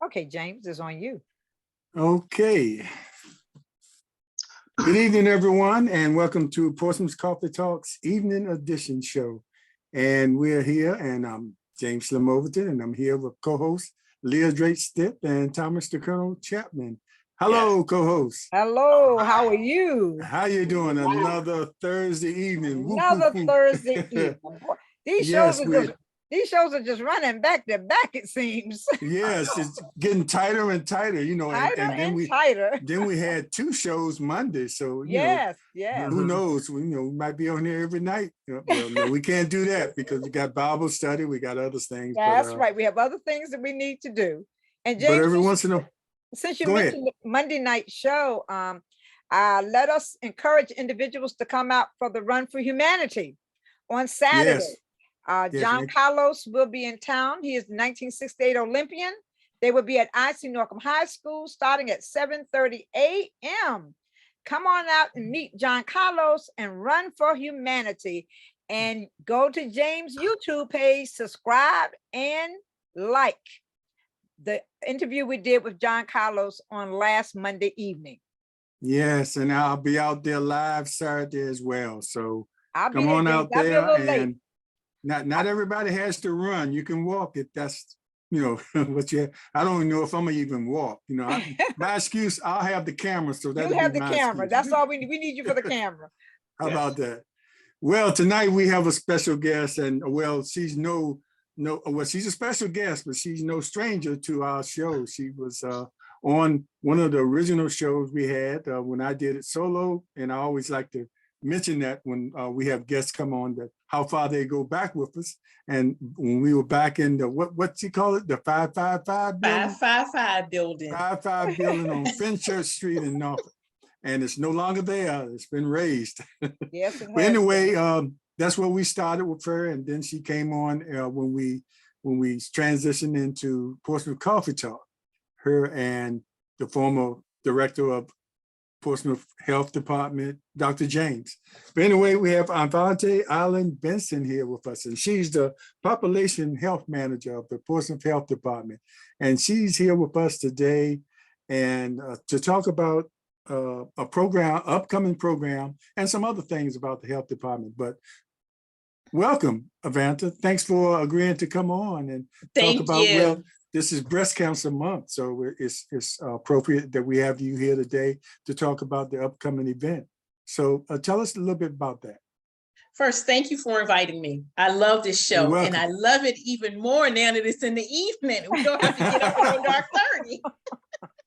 Okay, James, it's on you. Okay. Good evening, everyone, and welcome to Portsmouth Coffee Talks Evening Edition show. And we're here, and I'm James Slim Overton, and I'm here with co-host Leah Drake Stipp and Thomas the Colonel Chapman. Hello, co-host. Hello, how are you? How you doing? Another Thursday evening. Another Thursday evening. Boy, Yes, these shows are just running back to back, it seems. yes, it's getting tighter and tighter, you know, Tighter and then tighter. then we had 2 shows Monday, so Yes. who knows? We might be on here every night. Well, no, we can't do that because we got Bible study, we got other things. That's right. We have other things that we need to do. And James, but every once in a since you mentioned the Monday night show, let us encourage individuals to come out for the Run for Humanity on Saturday. Yes. John Carlos will be in town. He is the 1968 Olympian. They will be at IC Norcom High School starting at 7:30 a.m. Come on out and meet John Carlos and Run for Humanity. And go to James' YouTube page, subscribe and like the interview we did with John Carlos on last Monday evening. Yes, and I'll be out there live Saturday as well. So come on out there. And not everybody has to run. You can walk it. That's what you. I don't know if I'm gonna even walk. My excuse. I'll have the camera. So that you have the camera. Excuse. That's all we need. We need you for the camera. How about that? Well, tonight we have a special guest, and she's she's a special guest, but she's no stranger to our show. She was on one of the original shows we had when I did it solo, and I always like to mention that when we have guests come on, that how far they go back with us. And when we were back in the what's he call it, the 555 building? 555 building. 555 building on Fenchurch Street in Norfolk. And it's no longer there. It's been raised. Yes. But anyway, that's where we started with her, and then she came on when we transitioned into Portsmouth Coffee Talk. Her and the former director of Portsmouth Health Department, Dr. James. But anyway, we have Avanti Allen Benson here with us, and she's the population health manager of the Portsmouth Health Department. And she's here with us today and to talk about a upcoming program, and some other things about the health department. But welcome, Avanti. Thanks for agreeing to come on and talk about. Well, this is Breast Cancer Month, so it's appropriate that we have you here today to talk about the upcoming event. So tell us a little bit about that. First, thank you for inviting me. I love this show, and I love it even more now that it's in the evening. We don't have to get up until dark 30.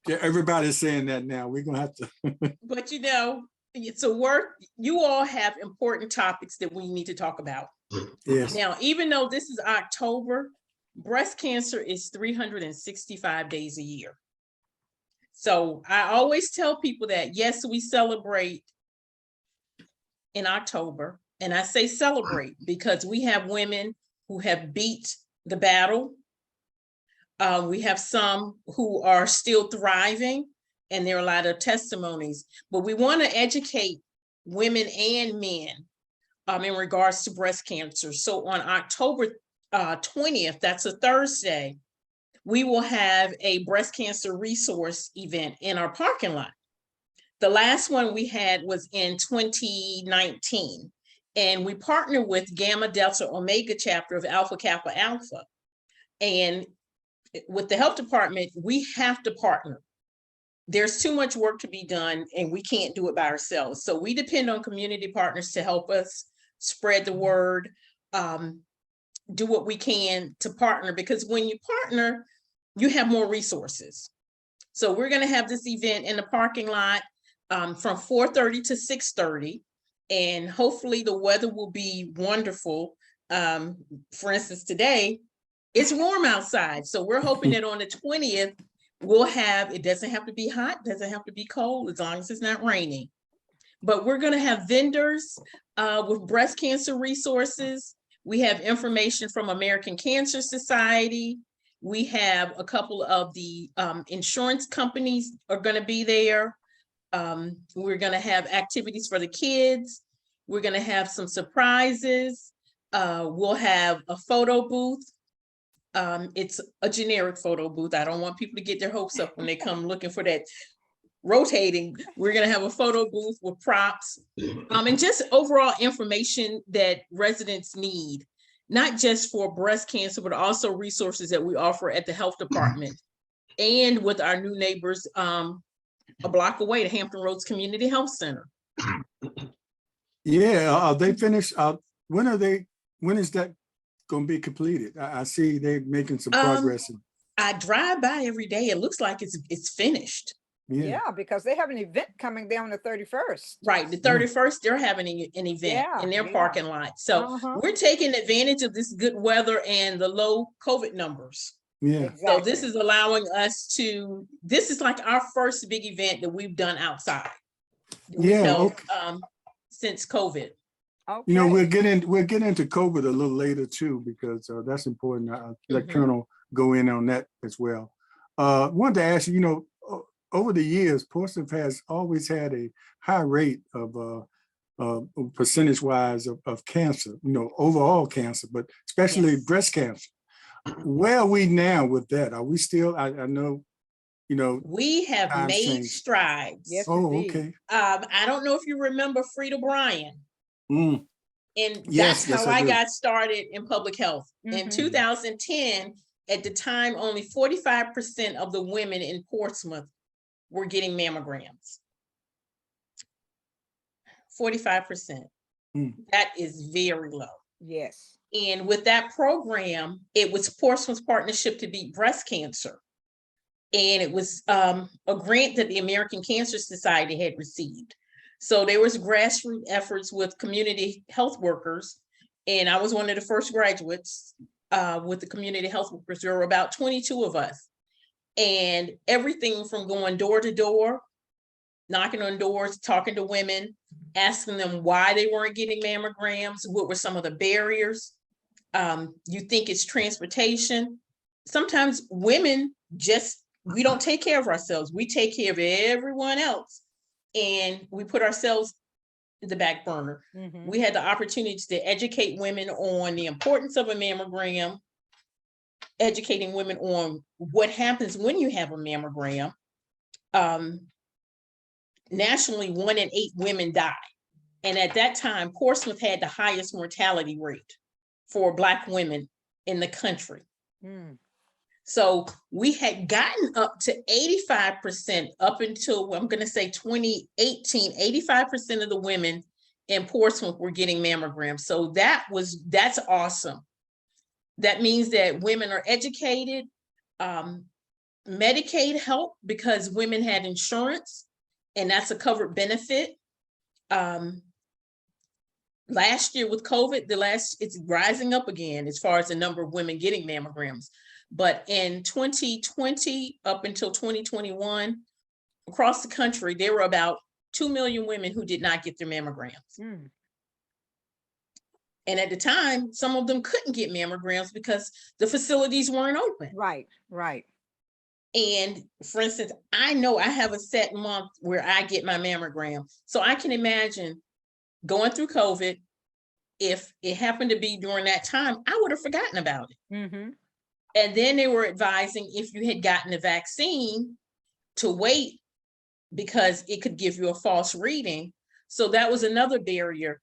Yeah, everybody's saying that now. We're gonna have to. But it's a work. You all have important topics that we need to talk about. Yes. Now, even though this is October, breast cancer is 365 days a year. So I always tell people that, yes, we celebrate in October. And I say celebrate because we have women who have beat the battle. We have some who are still thriving, and there are a lot of testimonies, but we want to educate women and men in regards to breast cancer. So on October 20th, that's a Thursday, we will have a breast cancer resource event in our parking lot. The last one we had was in 2019, and we partnered with Gamma Delta Omega chapter of Alpha Kappa Alpha. And with the health department, we have to partner. There's too much work to be done, and we can't do it by ourselves. So we depend on community partners to help us spread the word, do what we can to partner, because when you partner, you have more resources. So we're going to have this event in the parking lot from 4:30 to 6:30, and hopefully the weather will be wonderful. For instance, today, it's warm outside. So we're hoping that on the 20th, we'll have, it doesn't have to be hot, doesn't have to be cold, as long as it's not raining. But we're going to have vendors with breast cancer resources. We have information from American Cancer Society. We have a couple of the insurance companies are going to be there. We're going to have activities for the kids. We're going to have some surprises. We'll have a photo booth. It's a generic photo booth. I don't want people to get their hopes up when they come looking for that rotating. We're gonna have a photo booth with props, and just overall information that residents need, not just for breast cancer, but also resources that we offer at the health department and with our new neighbors a block away, the Hampton Roads Community Health Center. Yeah, they finished. When is that going to be completed? I see they're making some progress. I drive by every day. It looks like it's finished. Yeah, because they have an event coming there on the 31st. Right, the 31st, they're having an event in their parking lot. So we're taking advantage of this good weather and the low COVID numbers. Yeah. Exactly. So this is allowing us to, this is like our first big event that we've done outside. We've held, since COVID. Okay. You know, we'll get into COVID a little later too, because that's important. Let Colonel go in on that as well. Wanted to ask you, you know, over the years, Portsmouth has always had a high rate of percentage-wise of cancer, you know, overall cancer, but especially breast cancer. Where are we now with that? Are we still, I know, you know, we have made strides. Yes, oh, okay. I don't know if you remember Frida Bryan. Mm. And Yes, that's how I do. got started in public health. In 2010, at the time, only 45% of the women in Portsmouth were getting mammograms. 45%. That is very low. Yes. And with that program, it was Portsmouth's Partnership to Beat Breast Cancer. And it was a grant that the American Cancer Society had received. So there was grassroots efforts with community health workers. And I was one of the first graduates with the community health workers. There were about 22 of us. And everything from going door to door, knocking on doors, talking to women, asking them why they weren't getting mammograms, what were some of the barriers. You think it's transportation. Sometimes women we don't take care of ourselves. We take care of everyone else. And we put ourselves in the back burner. We had the opportunity to educate women on the importance of a mammogram, educating women on what happens when you have a mammogram. Nationally, 1 in 8 women die. And at that time, Portsmouth had the highest mortality rate for Black women in the country. So we had gotten up to 85% up until, I'm going to say 2018, 85% of the women in Portsmouth were getting mammograms. So that's awesome. That means that women are educated. Medicaid helped because women had insurance, and that's a covered benefit. Last year with COVID, it's rising up again as far as the number of women getting mammograms. But in 2020 up until 2021, across the country, there were about 2 million women who did not get their mammograms. And at the time, some of them couldn't get mammograms because the facilities weren't open. Right, right. And for instance, I know I have a set month where I get my mammogram. So I can imagine going through COVID, if it happened to be during that time, I would have forgotten about it. And then they were advising if you had gotten the vaccine to wait because it could give you a false reading. So that was another barrier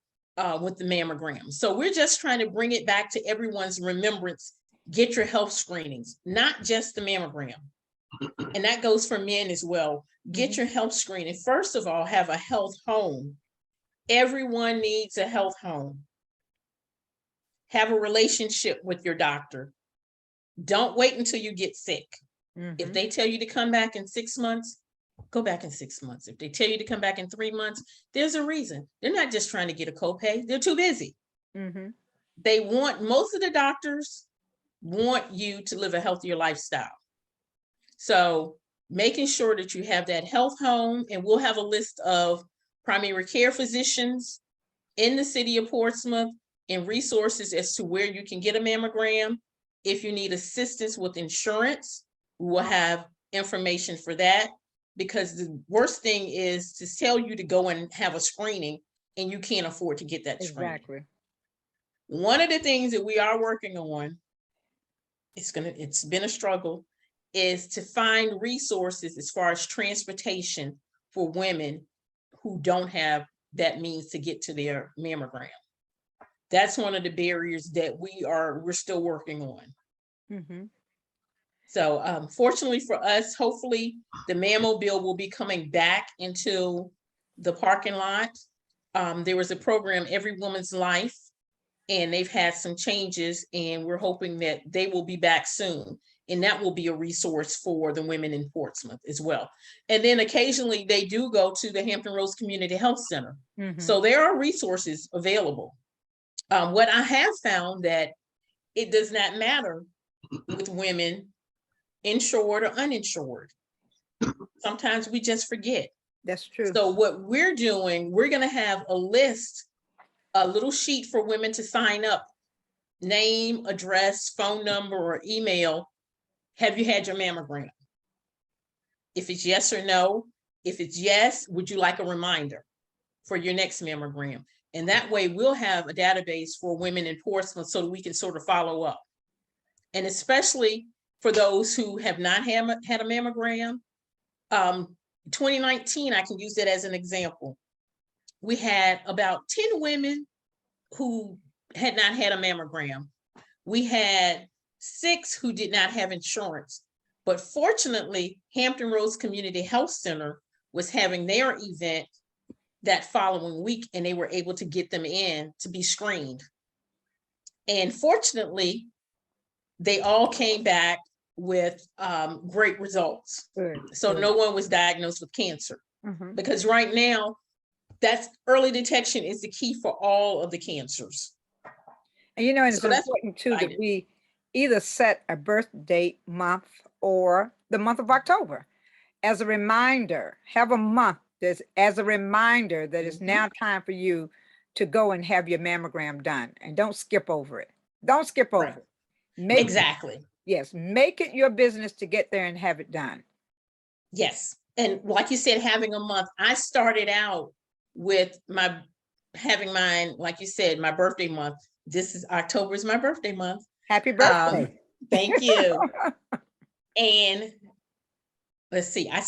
with the mammogram. So we're just trying to bring it back to everyone's remembrance. Get your health screenings, not just the mammogram. And that goes for men as well. Get your health screening. First of all, have a health home. Everyone needs a health home. Have a relationship with your doctor. Don't wait until you get sick. If they tell you to come back in 6 months, go back in 6 months. If they tell you to come back in 3 months, there's a reason. They're not just trying to get a copay. They're too busy. Most of the doctors want you to live a healthier lifestyle. So making sure that you have that health home, and we'll have a list of primary care physicians in the city of Portsmouth and resources as to where you can get a mammogram. If you need assistance with insurance, we'll have information for that, because the worst thing is to tell you to go and have a screening and you can't afford to get that screening. Exactly. One of the things that we are working on it's been a struggle, is to find resources as far as transportation for women who don't have that means to get to their mammogram. That's one of the barriers that we're still working on. Mhm. So fortunately for us, hopefully the Mammobile will be coming back into the parking lot. There was a program, Every Woman's Life, and they've had some changes, and we're hoping that they will be back soon. And that will be a resource for the women in Portsmouth as well. And then occasionally they do go to the Hampton Roads Community Health Center. Mhm. So there are resources available. What I have found that it does not matter with women, insured or uninsured. Sometimes we just forget. That's true. So what we're doing, we're going to have a list, a little sheet for women to sign up, name, address, phone number, or email. Have you had your mammogram? If it's yes or no, if it's yes, would you like a reminder for your next mammogram? And that way we'll have a database for women in Portsmouth so that we can sort of follow up. And especially for those who have not had a mammogram, 2019, I can use that as an example. We had about 10 women who had not had a mammogram. We had 6 who did not have insurance. But fortunately, Hampton Roads Community Health Center was having their event that following week, and they were able to get them in to be screened. And fortunately, they all came back with great results. Good, So good. no one was diagnosed with cancer. Mhm. Because right now, that's early detection is the key for all of the cancers. And you know, it's So that's important too that exciting. we either set a birth date month or the month of October as a reminder. Have a month that's as a reminder that it's Mhm. now time for you to go and have your mammogram done, and don't skip over it. Don't skip over Right. it. Make Exactly. Yes, make it your business to get there and have it done. Yes. And like you said, having a month, I started out with having mine, like you said, my birthday month. This is October is my birthday month. Happy birthday. Thank you. And let's see, I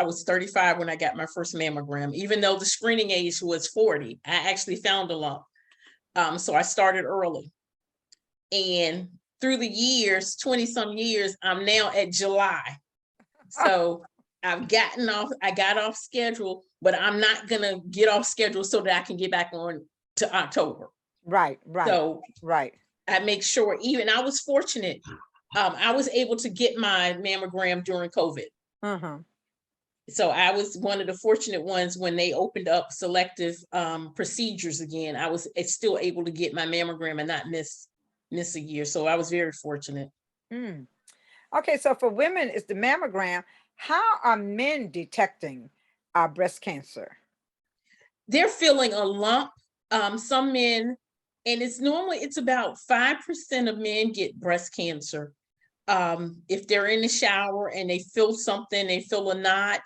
was 35 when I got my first mammogram, even though the screening age was 40. I actually found a lump. So I started early. And through the years, 20 some years, I'm now at July. So I got off schedule, but I'm not gonna get off schedule so that I can get back on to October. Right. So Right. I make sure, even I was fortunate, I was able to get my mammogram during COVID. Uh-huh. So I was one of the fortunate ones when they opened up selective procedures again. I was still able to get my mammogram and not miss a year. So I was very fortunate. Mm. Okay, so for women, it's the mammogram. How are men detecting breast cancer? They're feeling a lump. Some men, and it's about 5% of men get breast cancer. If they're in the shower and they feel something, they feel a knot.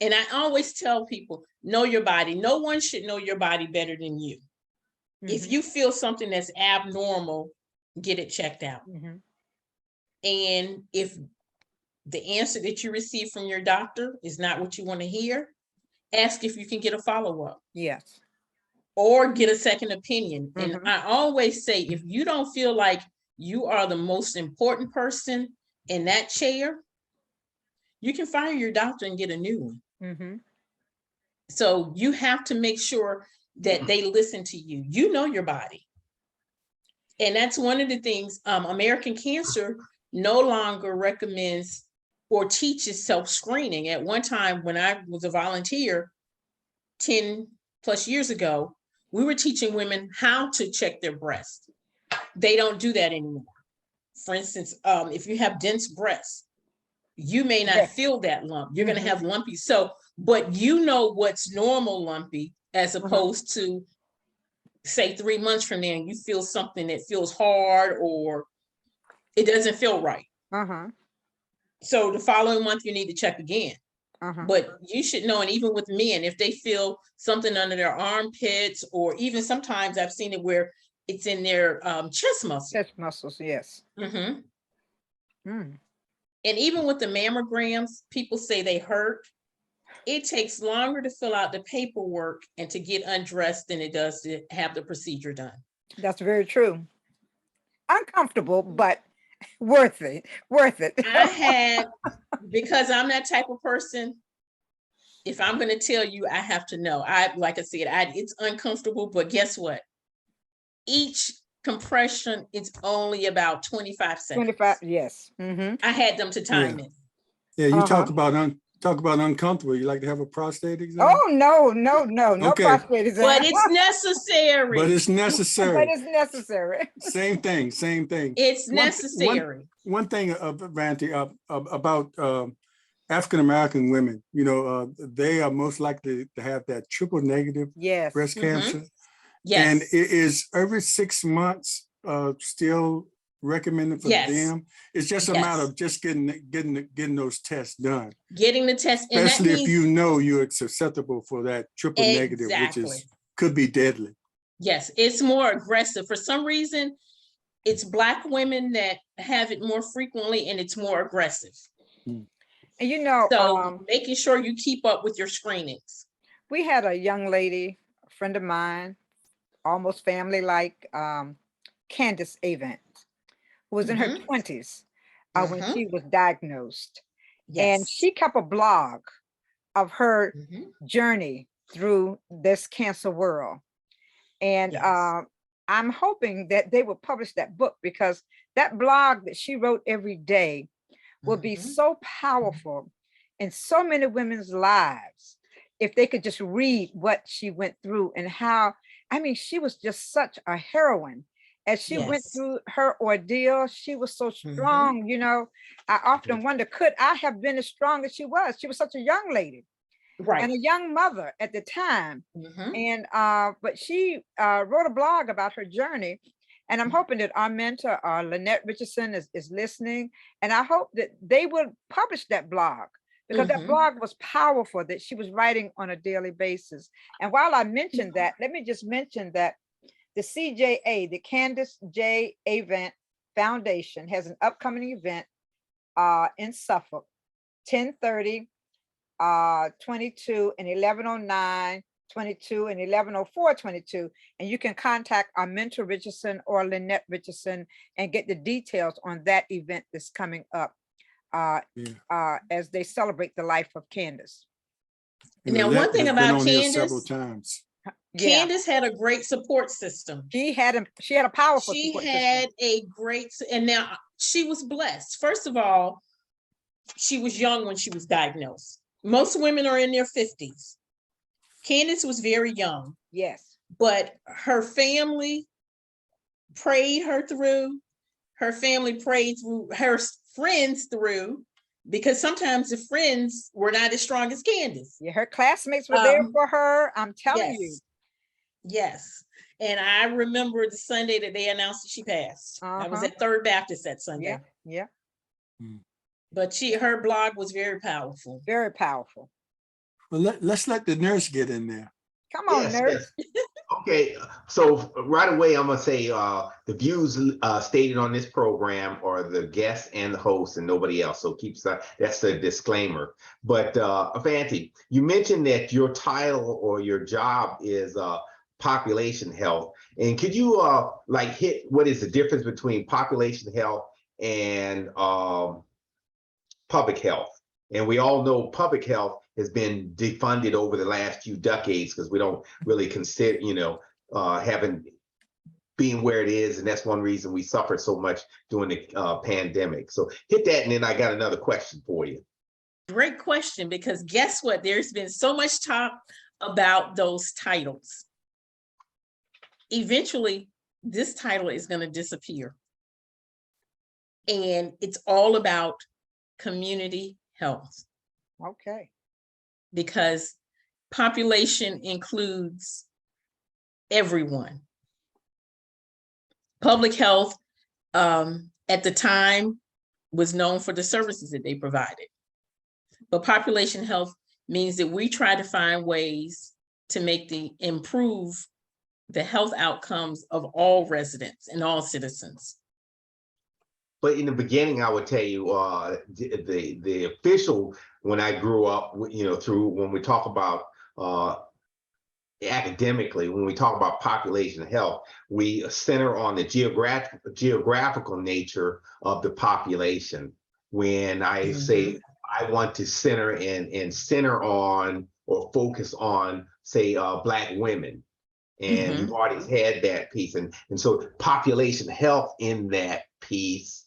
And I always tell people, know your body. No one should know your body better than you. If Mhm. you feel something that's abnormal, get it checked out. Mhm. And if the answer that you receive from your doctor is not what you want to hear, ask if you can get a follow-up Yes. or get a second opinion. And Mhm. I always say, if you don't feel like you are the most important person in that chair, you can fire your doctor and get a new one. Mhm. So you have to make sure that they listen to you. You know your body. And that's one of the things, American Cancer no longer recommends or teaches self-screening. At one time when I was a volunteer 10 plus years ago, we were teaching women how to check their breast. They don't do that anymore. For instance, if you have dense breasts, you may not Yes. feel that lump. You're going Mhm. to have lumpy. So, but you know what's normal lumpy as opposed to, say, 3 months from now, you feel something that feels hard or it doesn't feel right. Uh-huh. So the following month, you need to check again. Uh-huh. But you should know, and even with men, if they feel something under their armpits, or even sometimes I've seen it where it's in their chest muscle. Chest muscles, yes. Mhm. Mm. And even with the mammograms, people say they hurt. It takes longer to fill out the paperwork and to get undressed than it does to have the procedure done. That's very true. Uncomfortable, but worth it. Worth it. I had, because I'm that type of person, if I'm going to tell you, I have to know. Like I said, it's uncomfortable, but guess what? Each compression is only about 25 seconds. 25, yes. Mm-hmm. I had them to time it. Yeah, you Uh-huh. talk about uncomfortable. You like to have a prostate exam? Oh, no Okay. prostate exam. But it's necessary. But it's But necessary. it's necessary. Same thing. It's necessary. One thing, Avanti, about African-American women, you know, they are most likely to have that triple negative Yes. breast cancer. Yes. And it is every 6 months still recommended for Yes. them. It's just a Yes. matter of just getting those tests done. Getting the test, and that Especially if means, you know you're susceptible for that triple negative, which exactly. could be deadly. Yes, it's more aggressive. For some reason, it's Black women that have it more frequently, and it's more aggressive. And you know, So making sure you keep up with your screenings. we had a young lady, a friend of mine, almost family like, Candace Avant, who was in her Mhm. 20s when Mhm. she was diagnosed. And Yes. she kept a blog of her Mhm. journey through this cancer world. And Yes. I'm hoping that they will publish that book, because that blog that she wrote every day will be Mhm. so powerful in so many women's lives if they could just read what she went through and how, I mean, she was just such a heroine. As she went Yes. through her ordeal, she was so Mhm. strong, you know. I often wonder, could I have been as strong as she was? She was such a young lady and Right. a young mother at the time. Mhm. And but she wrote a blog about her journey. And I'm hoping that our mentor, Lynette Richardson, is listening. And I hope that they will publish that blog, because that Mhm. blog was powerful that she was writing on a daily basis. And while I mentioned that, let me just mention that the CJA, the Candace J. Avant Foundation, has an upcoming event in Suffolk, 10:30, 22 and 11:09, 22 and 11:04, 22. And you can contact our mentor Richardson or Lynette Richardson and get the details on that event that's coming up as they celebrate the life of Candace. And Now, one Lynette thing has been about on here several Candace, times. Yeah, Candace had a great support system. she had a powerful She support system. had a great, and now she was blessed. First of all, she was young when she was diagnosed. Most women are in their 50s. Candace was very young, Yes. but her family prayed her through. Her family prayed through, her friends through, because sometimes the friends were not as strong as Candace. Yeah, her classmates were there for her. I'm telling you. Yes. And I remember the Sunday that they announced that she passed. I was at Third Baptist that Sunday. Yeah. But her blog was very powerful. Very powerful. Well, let's let the nurse get in there. Come on, Yes, nurse. yes. Okay, so right away, I'm gonna say the views stated on this program are the guests and the host and nobody else. So that's the disclaimer. But Avanti, you mentioned that your title or your job is population health, and could you like hit what is the difference between population health and public health? And we all know public health has been defunded over the last few decades because we don't really consider, having being where it is. And that's one reason we suffered so much during the pandemic. So hit that, and then I got another question for you. Great question, because guess what? There's been so much talk about those titles. Eventually, this title is going to disappear. And it's all about community health. Okay. Because population includes everyone. Public health at the time was known for the services that they provided. But population health means that we try to find ways to improve the health outcomes of all residents and all citizens. But in the beginning, I would tell you, the official, when I grew up, through when we talk about academically, when we talk about population health, we center on the geographical nature of the population. When I say I want to center center on or focus on, say, Black women, and you've already had that piece, and so population health in that piece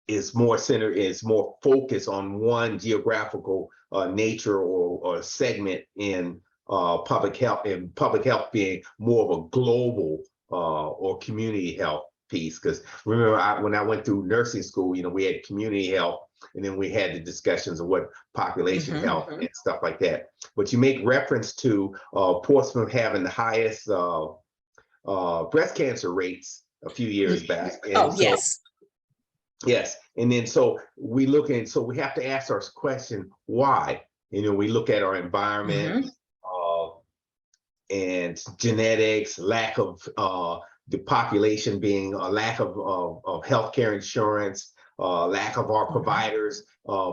is more centered, is more focused on one geographical nature or segment in public health, and public health being more of a global or community health piece. Because remember, when I went through nursing school, we had community health, and then we had the discussions of what population health and stuff like that. But you make reference to Portsmouth having the highest breast cancer rates a few years back. And yes. Yes. And then so we look at, so we have to ask our question, why? We look at our environment and genetics, lack of the population being a lack of healthcare insurance, lack of our providers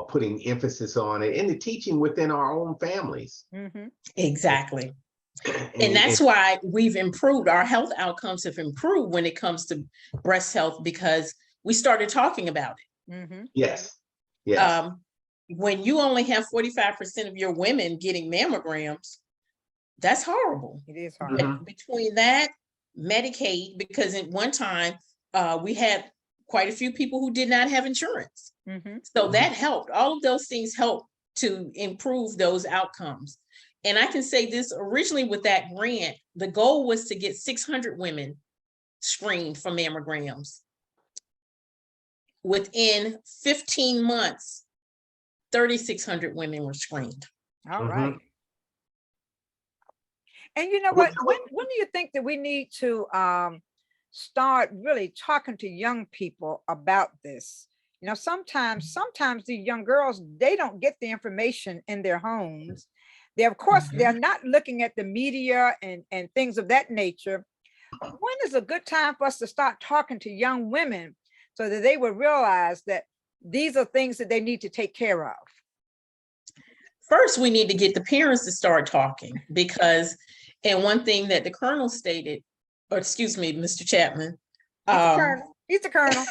putting emphasis on it, and the teaching within our own families. Exactly. And that's why we've improved, our health outcomes have improved when it comes to breast health, because we started talking about it. Yes. Yes. When you only have 45% of your women getting mammograms, that's horrible. It is horrible. Between that, Medicaid, because at one time we had quite a few people who did not have insurance. So that helped. All of those things helped to improve those outcomes. And I can say this, originally with that grant, the goal was to get 600 women screened for mammograms. Within 15 months, 3,600 women were screened. All right. And you know what? When do you think that we need to start really talking to young people about this? Sometimes the young girls, they don't get the information in their homes. They, of course, they're not looking at the media and things of that nature. When is a good time for us to start talking to young women so that they will realize that these are things that they need to take care of? First, we need to get the parents to start talking, because, and one thing that the Colonel stated, or excuse me, Mr. Chapman. He's the Colonel.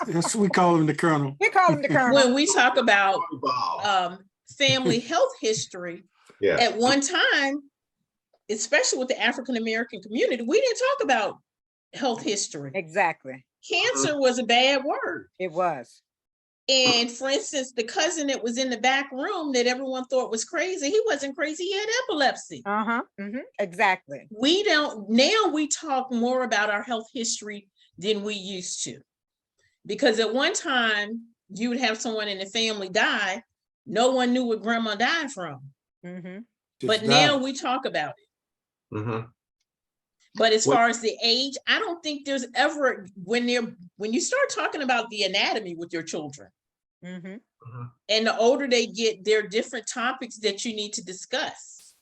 Yes, we call him the Colonel. We call him the Colonel. When we talk about family health history, at one time, especially with the African American community, we didn't talk about health history. Exactly. Cancer was a bad word. It was. And for instance, the cousin that was in the back room that everyone thought was crazy, he wasn't crazy, he had epilepsy. Exactly. Now we talk more about our health history than we used to. Because at one time, you would have someone in the family die, no one knew what grandma died from. But now we talk about it. But as far as the age, I don't think there's ever, when you start talking about the anatomy with your children, and the older they get, there are different topics that you need to discuss.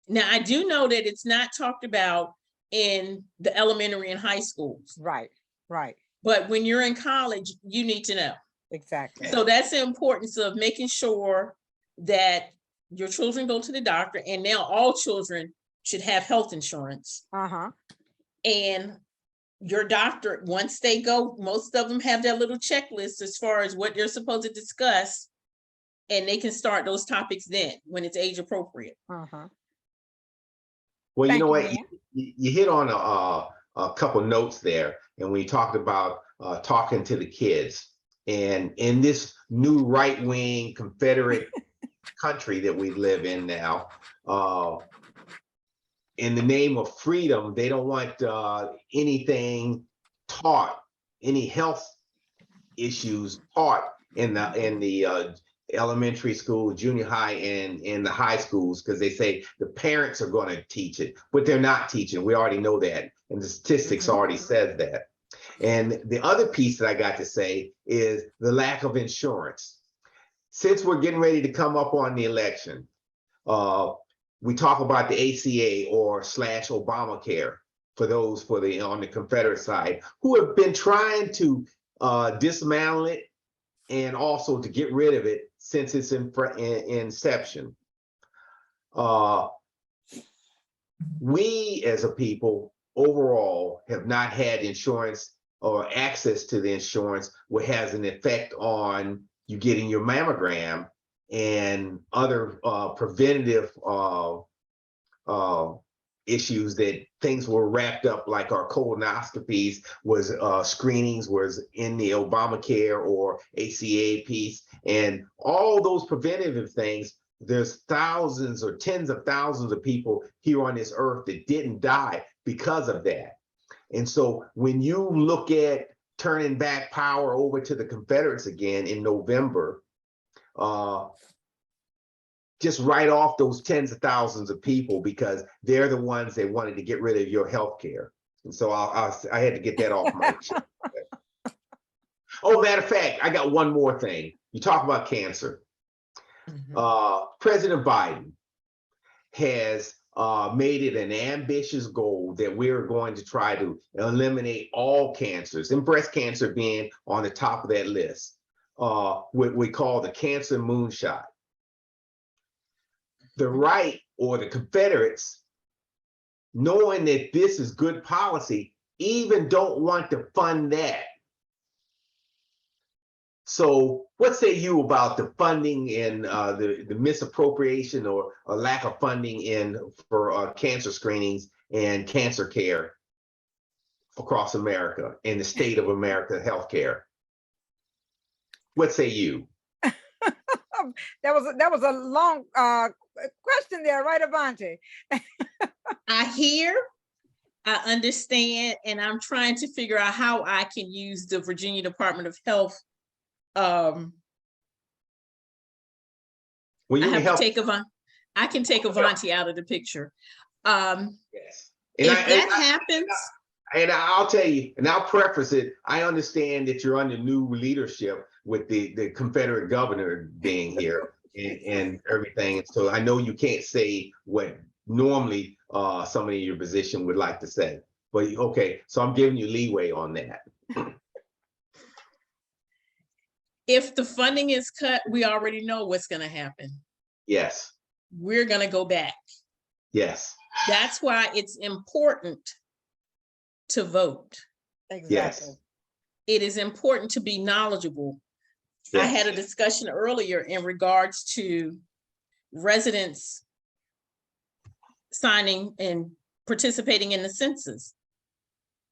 Now, I do know that it's not talked about in the elementary and high schools. Right. But when you're in college, you need to know. Exactly. So that's the importance of making sure that your children go to the doctor, and now all children should have health insurance. And your doctor, once they go, most of them have that little checklist as far as what they're supposed to discuss, and they can start those topics then when it's age appropriate. Well, you know what, you hit on a couple notes there, and we talked about talking to the kids, and in this new right-wing Confederate country that we live in now, in the name of freedom, they don't want anything taught, any health issues taught in the elementary school, junior high, and in the high schools, because they say the parents are going to teach it, but they're not teaching. We already know that, and the statistics already says that. And the other piece that I got to say is the lack of insurance. Since we're getting ready to come up on the election, we talk about the ACA or / Obamacare for those on the Confederate side who have been trying to dismantle it and also to get rid of it since its inception. We as a people overall have not had insurance or access to the insurance, which has an effect on you getting your mammogram and other preventative issues, that things were wrapped up, like our colonoscopies was screenings was in the Obamacare or ACA piece, and all those preventative things. There's thousands or tens of thousands of people here on this earth that didn't die because of that. And so when you look at turning back power over to the Confederates again in November, just write off those tens of thousands of people, because they're the ones that wanted to get rid of your health care. And so I had to get that off my chest. Oh, matter of fact, I got one more thing. You talk about cancer. President Biden has made it an ambitious goal that we're going to try to eliminate all cancers, and breast cancer being on the top of that list, what we call the cancer moonshot. The right, or the Confederates, knowing that this is good policy, even don't want to fund that. So what say you about the funding and the misappropriation or lack of funding for cancer screenings and cancer care across America and the state of America healthcare? What say you? That was a long question there, right, Avanti? I hear, I understand, and I'm trying to figure out how I can use the Virginia Department of Health. Well, you I have help. to take I can take Avanti out of the picture. Yes. If that happens. And I'll tell you, and I'll preface it, I understand that you're under new leadership with the Confederate governor being here and everything. And so I know you can't say what normally somebody in your position would like to say. But okay, so I'm giving you leeway on that. If the funding is cut, we already know what's going to happen. Yes. We're going to go back. Yes. That's why it's important to vote. Exactly. Yes. It is important to be knowledgeable. Yes. I had a discussion earlier in regards to residents signing and participating in the census.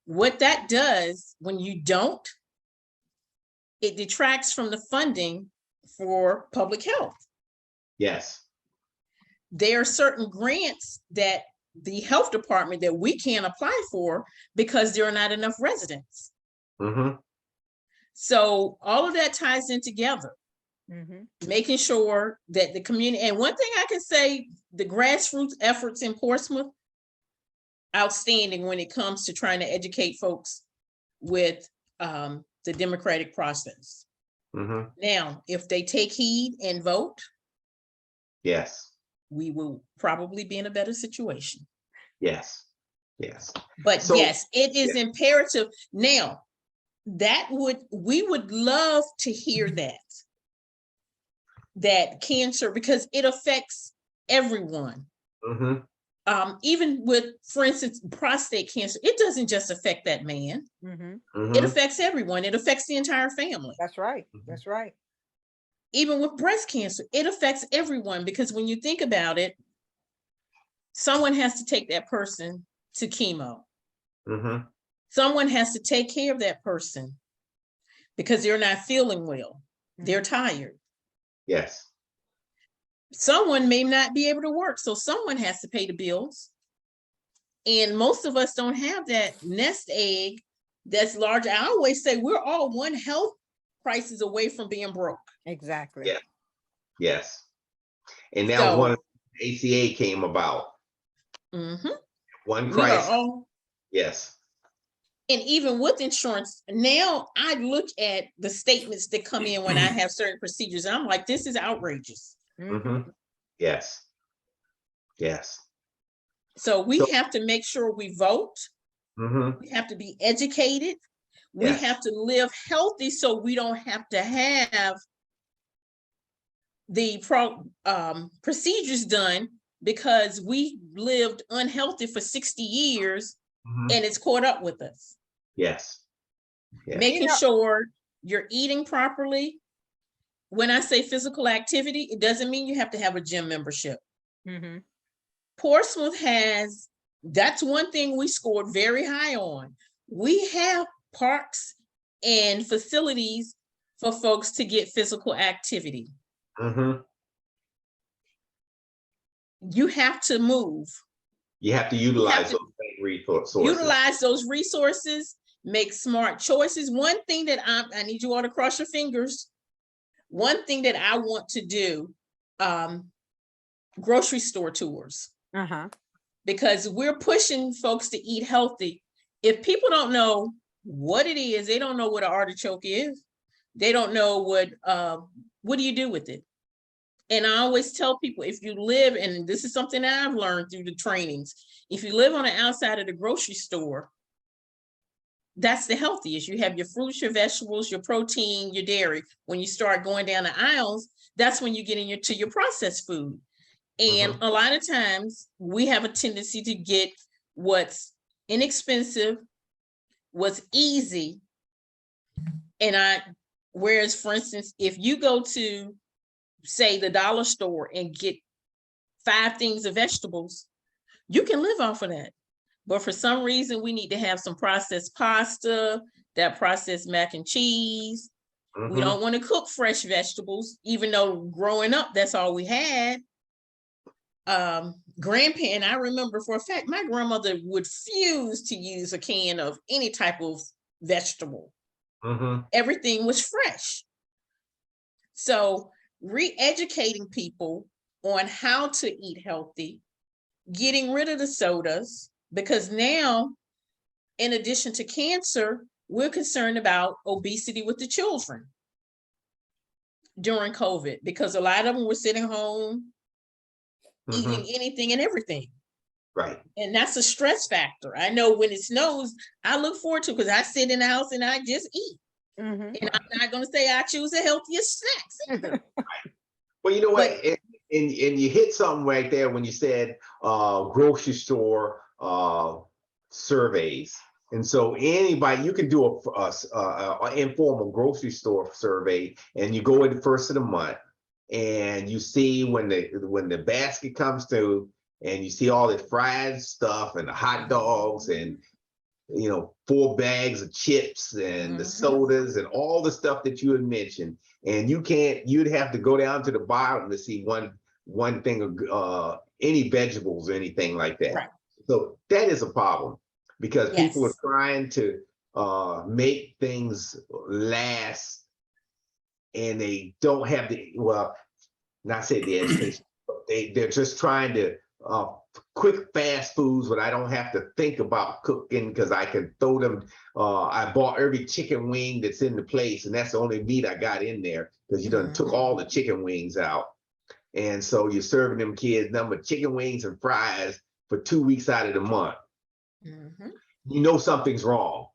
What that does when you don't, it detracts from the funding for public health. Yes. There are certain grants that the health department that we can't apply for because there are not enough residents. Mm-hmm. So all of that ties in together, making sure that the community, and one thing I can say, the grassroots efforts in Portsmouth, outstanding when it comes to trying to educate folks with the democratic process. Now, if they take heed and vote, yes, we will probably be in a better situation. Yes. Yes. But so, yes, it is imperative. Now, we would love to hear that cancer, because it affects everyone. Even with, for instance, prostate cancer, it doesn't just affect that man. It affects everyone. It affects the entire family. That's right. That's right. Even with breast cancer, it affects everyone, because when you think about it, someone has to take that person to chemo. Someone has to take care of that person because they're not feeling well. They're tired. Yes. Someone may not be able to work, so someone has to pay the bills. And most of us don't have that nest egg that's large. I always say we're all one health crisis away from being broke. Exactly. Yeah. Yes. And now one ACA came about. One crisis. Yes. And even with insurance, now I look at the statements that come in when I have certain procedures, and I'm like, this is outrageous. Yes. Yes. So we So- have to make sure we vote. Mhm. We have to be educated. We Yes. have to live healthy so we don't have to have the procedures done because we lived unhealthy for 60 years Mhm. and it's caught up with us. Yes. Yes. Making You know- sure you're eating properly. When I say physical activity, it doesn't mean you have to have a gym membership. Mhm. Portsmouth has, that's one thing we scored very high on. We have parks and facilities for folks to get physical activity. Mhm. You have to move, You have to utilize to those same resources. utilize those resources, make smart choices. One thing that I need you all to cross your fingers. One thing that I want to do, grocery store tours, Uh-huh. because we're pushing folks to eat healthy. If people don't know what it is, they don't know what an artichoke is. They don't know what do you do with it? And I always tell people, if you live, and this is something that I've learned through the trainings, if you live on the outside of the grocery store, that's the healthiest. You have your fruits, your vegetables, your protein, your dairy. When you start going down the aisles, that's when you get into your processed food. And a lot of times we have a tendency to get what's inexpensive, what's easy. And whereas for instance, if you go to say the dollar store and get 5 things of vegetables, you can live off of that. But for some reason, we need to have some processed pasta, that processed mac and cheese. We don't want to cook fresh vegetables, even though growing up, that's all we had. Grandpa, and I remember for a fact, my grandmother would refuse to use a can of any type of vegetable. Everything was fresh. So re-educating people on how to eat healthy, getting rid of the sodas, because now, in addition to cancer, we're concerned about obesity with the children during COVID, because a lot of them were sitting home eating anything and everything. Right. And that's a stress factor. I know when it snows, I look forward to, because I sit in the house and I just eat. Mhm. And I'm not going to say I choose the healthiest snacks either. Well, you know what? And you hit something right there when you said grocery store surveys. And so anybody, you can do a informal grocery store survey, and you go in the first of the month, and you see when the basket comes through, and you see all the fried stuff and the hot dogs and 4 bags of chips and the sodas and all the stuff that you had mentioned. And you'd have to go down to the bottom to see one thing of any vegetables or anything like that. Right. So that is a problem, because people are Yes. trying to make things last, and they don't have not say the education, but they're just trying to quick fast foods, but I don't have to think about cooking because I can throw them. I bought every chicken wing that's in the place, and that's the only meat I got in there, because you done took all the chicken wings out. And so you're serving them kids number chicken wings and fries for 2 weeks out of the month. You know something's wrong.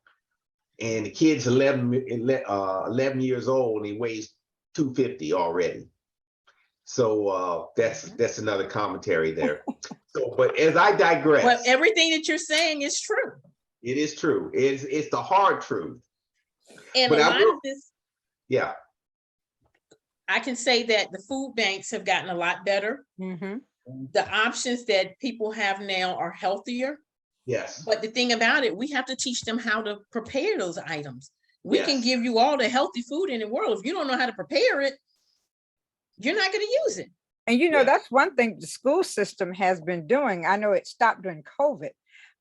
And the kid's 11 years old, and he weighs 250 already. So that's another commentary there. So, but as I digress. Well, everything that you're saying is true. It is true. It's the hard truth. And But a lot of this, yeah. I can say that the food banks have gotten a lot better. Mhm. The options that people have now are healthier. Yes. But the thing about it, we have to teach them how to prepare those items. We can Yes. give you all the healthy food in the world. If you don't know how to prepare it, you're not going to use it. And Yeah. that's one thing the school system has been doing. I know it stopped during COVID,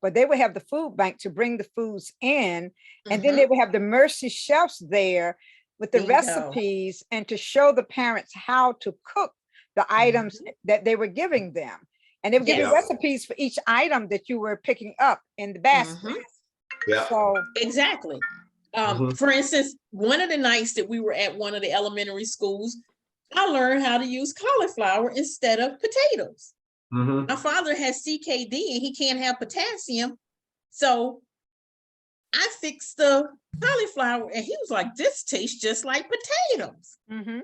but they would have the food bank to bring the foods in, and then they would have the Mercy chefs there with the There you go. recipes and to show the parents how to cook the items that they were giving them. And they would give you Yes. recipes for each item that you were picking up in the basket. Yeah. So Exactly. For instance, one of the nights that we were at one of the elementary schools, I learned how to use cauliflower instead of potatoes. Mhm. My father has CKD and he can't have potassium. So I fixed the cauliflower and he was like, this tastes just like potatoes. Mhm.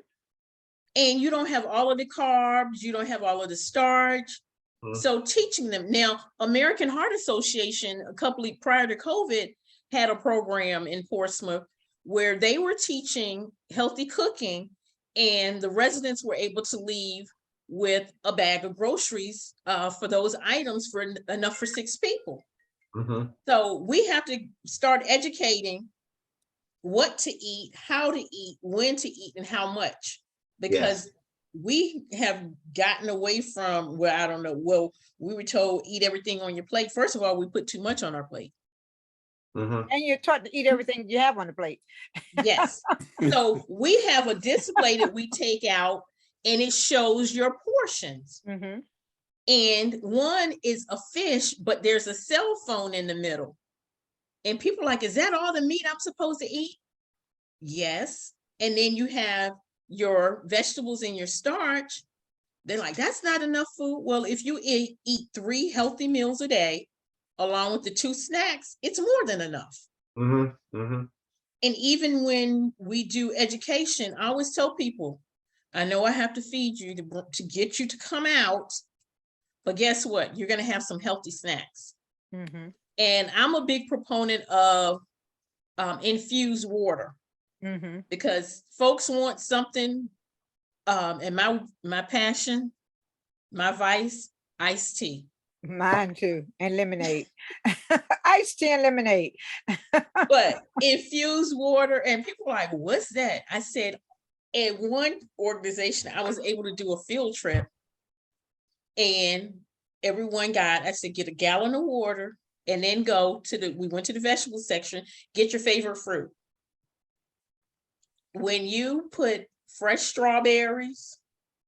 And you don't have all of the carbs, you don't have all of the starch. Mhm. So teaching them now, American Heart Association, a couple of prior to COVID, had a program in Portsmouth where they were teaching healthy cooking, and the residents were able to leave with a bag of groceries for those items for enough for 6 people. Mhm. So we have to start educating what to eat, how to eat, when to eat, and how much, because we have gotten away from, well, I don't know, well, we were told eat everything on your plate. First of all, we put too much on our plate. Mhm. And you're taught to eat everything you have on the plate. Yes. So we have a display that we take out and it shows your portions. Mhm. And one is a fish, but there's a cell phone in the middle. And people are like, is that all the meat I'm supposed to eat? Yes. And then you have your vegetables and your starch. They're like, that's not enough food. Well, if you eat 3 healthy meals a day, along with the 2 snacks, it's more than enough. Mhm. Mhm. And even when we do education, I always tell people, I know I have to feed you to get you to come out, but guess what? You're going to have some healthy snacks. Mhm. And I'm a big proponent of infused water, Mhm. because folks want something, and my passion, my vice, iced tea. Mine too. And lemonade. Iced tea and lemonade. But infused water, and people are like, what's that? I said, at one organization, I was able to do a field trip, and everyone got, I said, get a gallon of water and then we went to the vegetable section, get your favorite fruit. When you put fresh strawberries,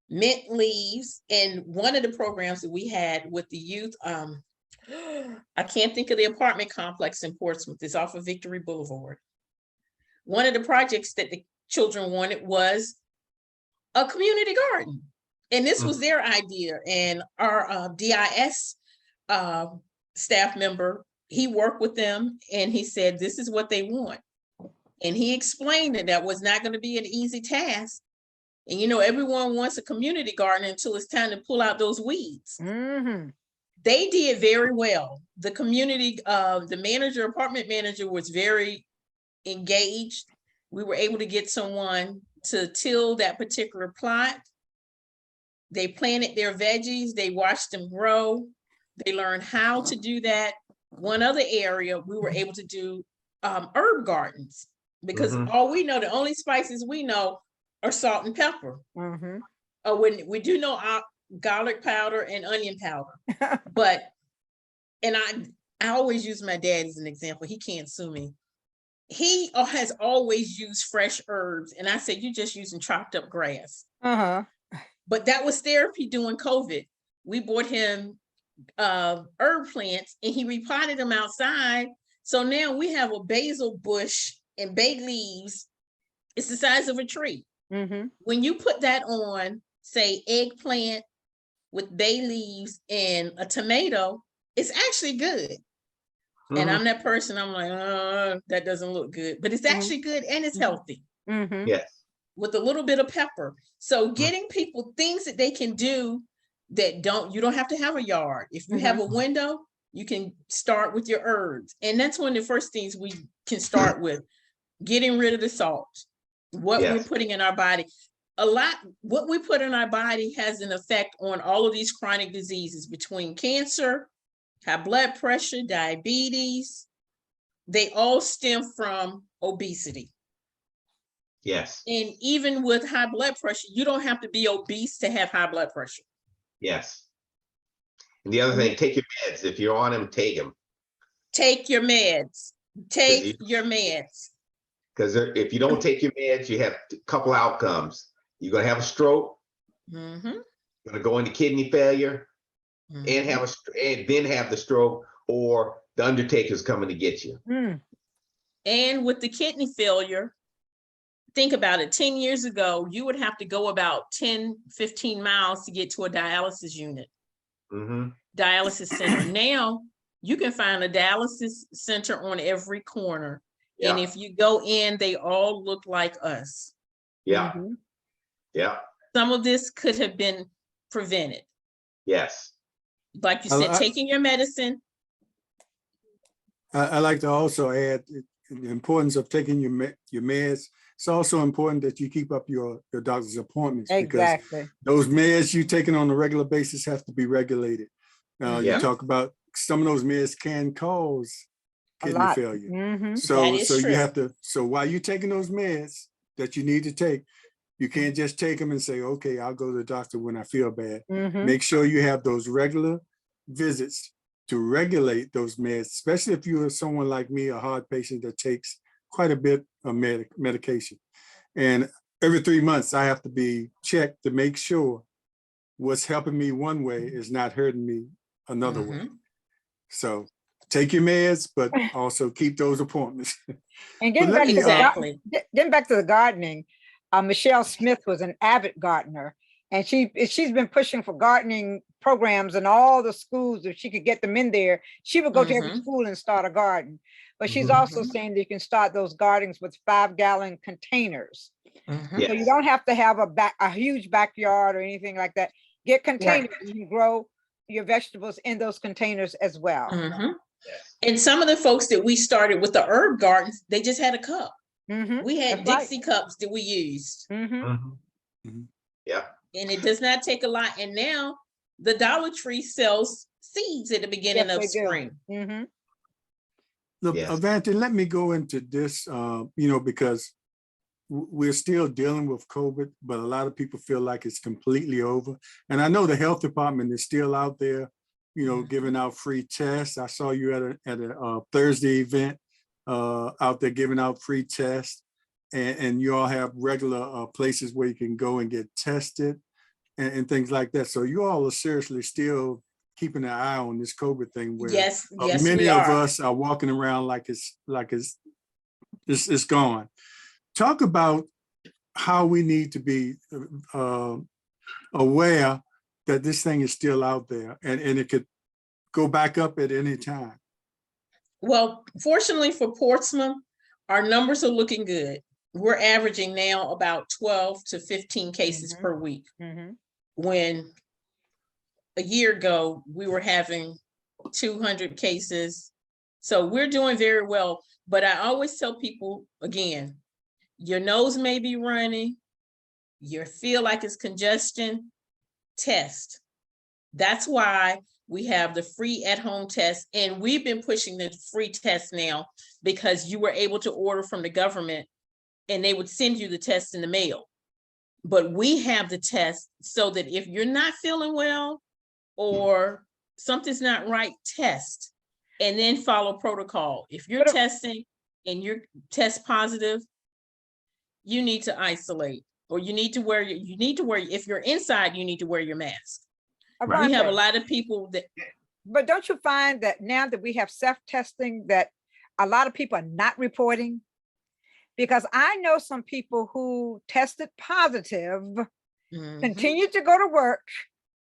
mint leaves, and one of the programs that we had with the youth, I can't think of the apartment complex in Portsmouth, it's off of Victory Boulevard. One of the projects that the children wanted was a community garden. And this was their idea. And our DIS staff member, he worked with them and he said, this is what they want. And he explained that was not going to be an easy task. And everyone wants a community garden until it's time to pull out those weeds. Mhm. They did very well. The community, the apartment manager was very engaged. We were able to get someone to till that particular plot. They planted their veggies, they watched them grow. They learned how to do that. One other area, we were able to do herb gardens, because Mhm. all we know, the only spices we know are salt and pepper. Mhm. When we do know garlic powder and onion powder, but, and I always use my dad as an example. He can't sue me. He has always used fresh herbs. And I said, you're just using chopped up grass. Uh-huh. But that was therapy during COVID. We bought him herb plants and he repotted them outside. So now we have a basil bush and bay leaves. It's the size of a tree. Mhm. When you put that on, say, eggplant with bay leaves and a tomato, it's actually good. And Mhm. I'm that person, I'm like, that doesn't look good, but it's actually good and it's healthy Mhm. Yes. with a little bit of pepper. So getting people things that they can do that you don't have to have a yard. If you have a window, you can start with your herbs. And that's one of the first things we can start with, getting rid of the salt, what we're Yes. putting in our body. What we put in our body has an effect on all of these chronic diseases, between cancer, high blood pressure, diabetes. They all stem from obesity. Yes. And even with high blood pressure, you don't have to be obese to have high blood pressure. Yes. And the other thing, take your meds. If you're on them, take them. Take your meds. Take your meds. Because if you don't take your meds, you have a couple outcomes. You're going to have a stroke. Mm-hmm. You're going to go into kidney failure, Mm-hmm. and then have the stroke, or the undertaker's coming to get you. Mm. And with the kidney failure, think about it. 10 years ago, you would have to go about 10, 15 miles to get to a dialysis unit. dialysis center. Now you can find a dialysis center on every corner. And Yeah. if you go in, they all look like us. Yeah. Mhm. Yeah. Some of this could have been prevented. Yes. Like you I- said, I- taking your medicine. I like to also add the importance of taking your meds. It's also important that you keep up your doctor's appointments because Exactly. those meds you're taking on a regular basis have to be regulated. You Yeah. talk about some of those meds can cause A kidney lot. failure. Mhm. So That is so you true. have to, so while you're taking those meds that you need to take, you can't just take them and say, okay, I'll go to the doctor when I feel bad. Mhm. Make sure you have those regular visits to regulate those meds, especially if you are someone like me, a heart patient that takes quite a bit of medication. And every 3 months, I have to be checked to make sure what's helping me one way is not hurting me another way. So take your meds, but also keep those appointments. And But let me, Exactly. getting back to the gardening, Michelle Smith was an avid gardener, and she's been pushing for gardening programs in all the schools. If she could get them in there, she would go to every Mhm. school and start a garden. But she's Mhm. also Mhm. saying that you can start those gardens with 5-gallon containers. Mhm. Yeah. So you don't have to have a huge backyard or anything like that. Get containers, you can grow your vegetables in those containers as well. Mhm. Yes. And some of the folks that we started with the herb gardens, they just had a cup. Mhm. We had That's right. Dixie cups that we used, Mhm. Yeah. and it does not take a lot. And now the Dollar Tree sells seeds at the beginning Yes, of they do. spring. Mhm. Look, Yes. Avanti, let me go into this, because we're still dealing with COVID, but a lot of people feel like it's completely over. And I know the health department is still out there, giving out free tests. I saw you at a Thursday event out there giving out free tests, and you all have regular places where you can go and get tested and things like that. So you all are seriously still keeping an eye on this COVID thing, where Yes, yes, many we of are. us are walking around like it's gone. Talk about how we need to be aware that this thing is still out there and it could go back up at any time. Well, fortunately for Portsmouth, our numbers are looking good. We're averaging now about 12 to 15 cases Mhm. per week. Mhm. When a year ago, we were having 200 cases. So we're doing very well. But I always tell people, again, your nose may be running, you feel like it's congestion, test. That's why we have the free at-home test, and we've been pushing the free test now because you were able to order from the government and they would send you the test in the mail. But we have the test so that if you're not feeling well or something's not right, test and then follow protocol. If you're But testing and you're test positive, you need to isolate, or you need to wear, if you're inside, you need to wear your mask. We have a Avante, lot of people that, but don't you find that now that we have self-testing, that a lot of people are not reporting? Because I know some people who tested positive, Mhm. continued to go to work,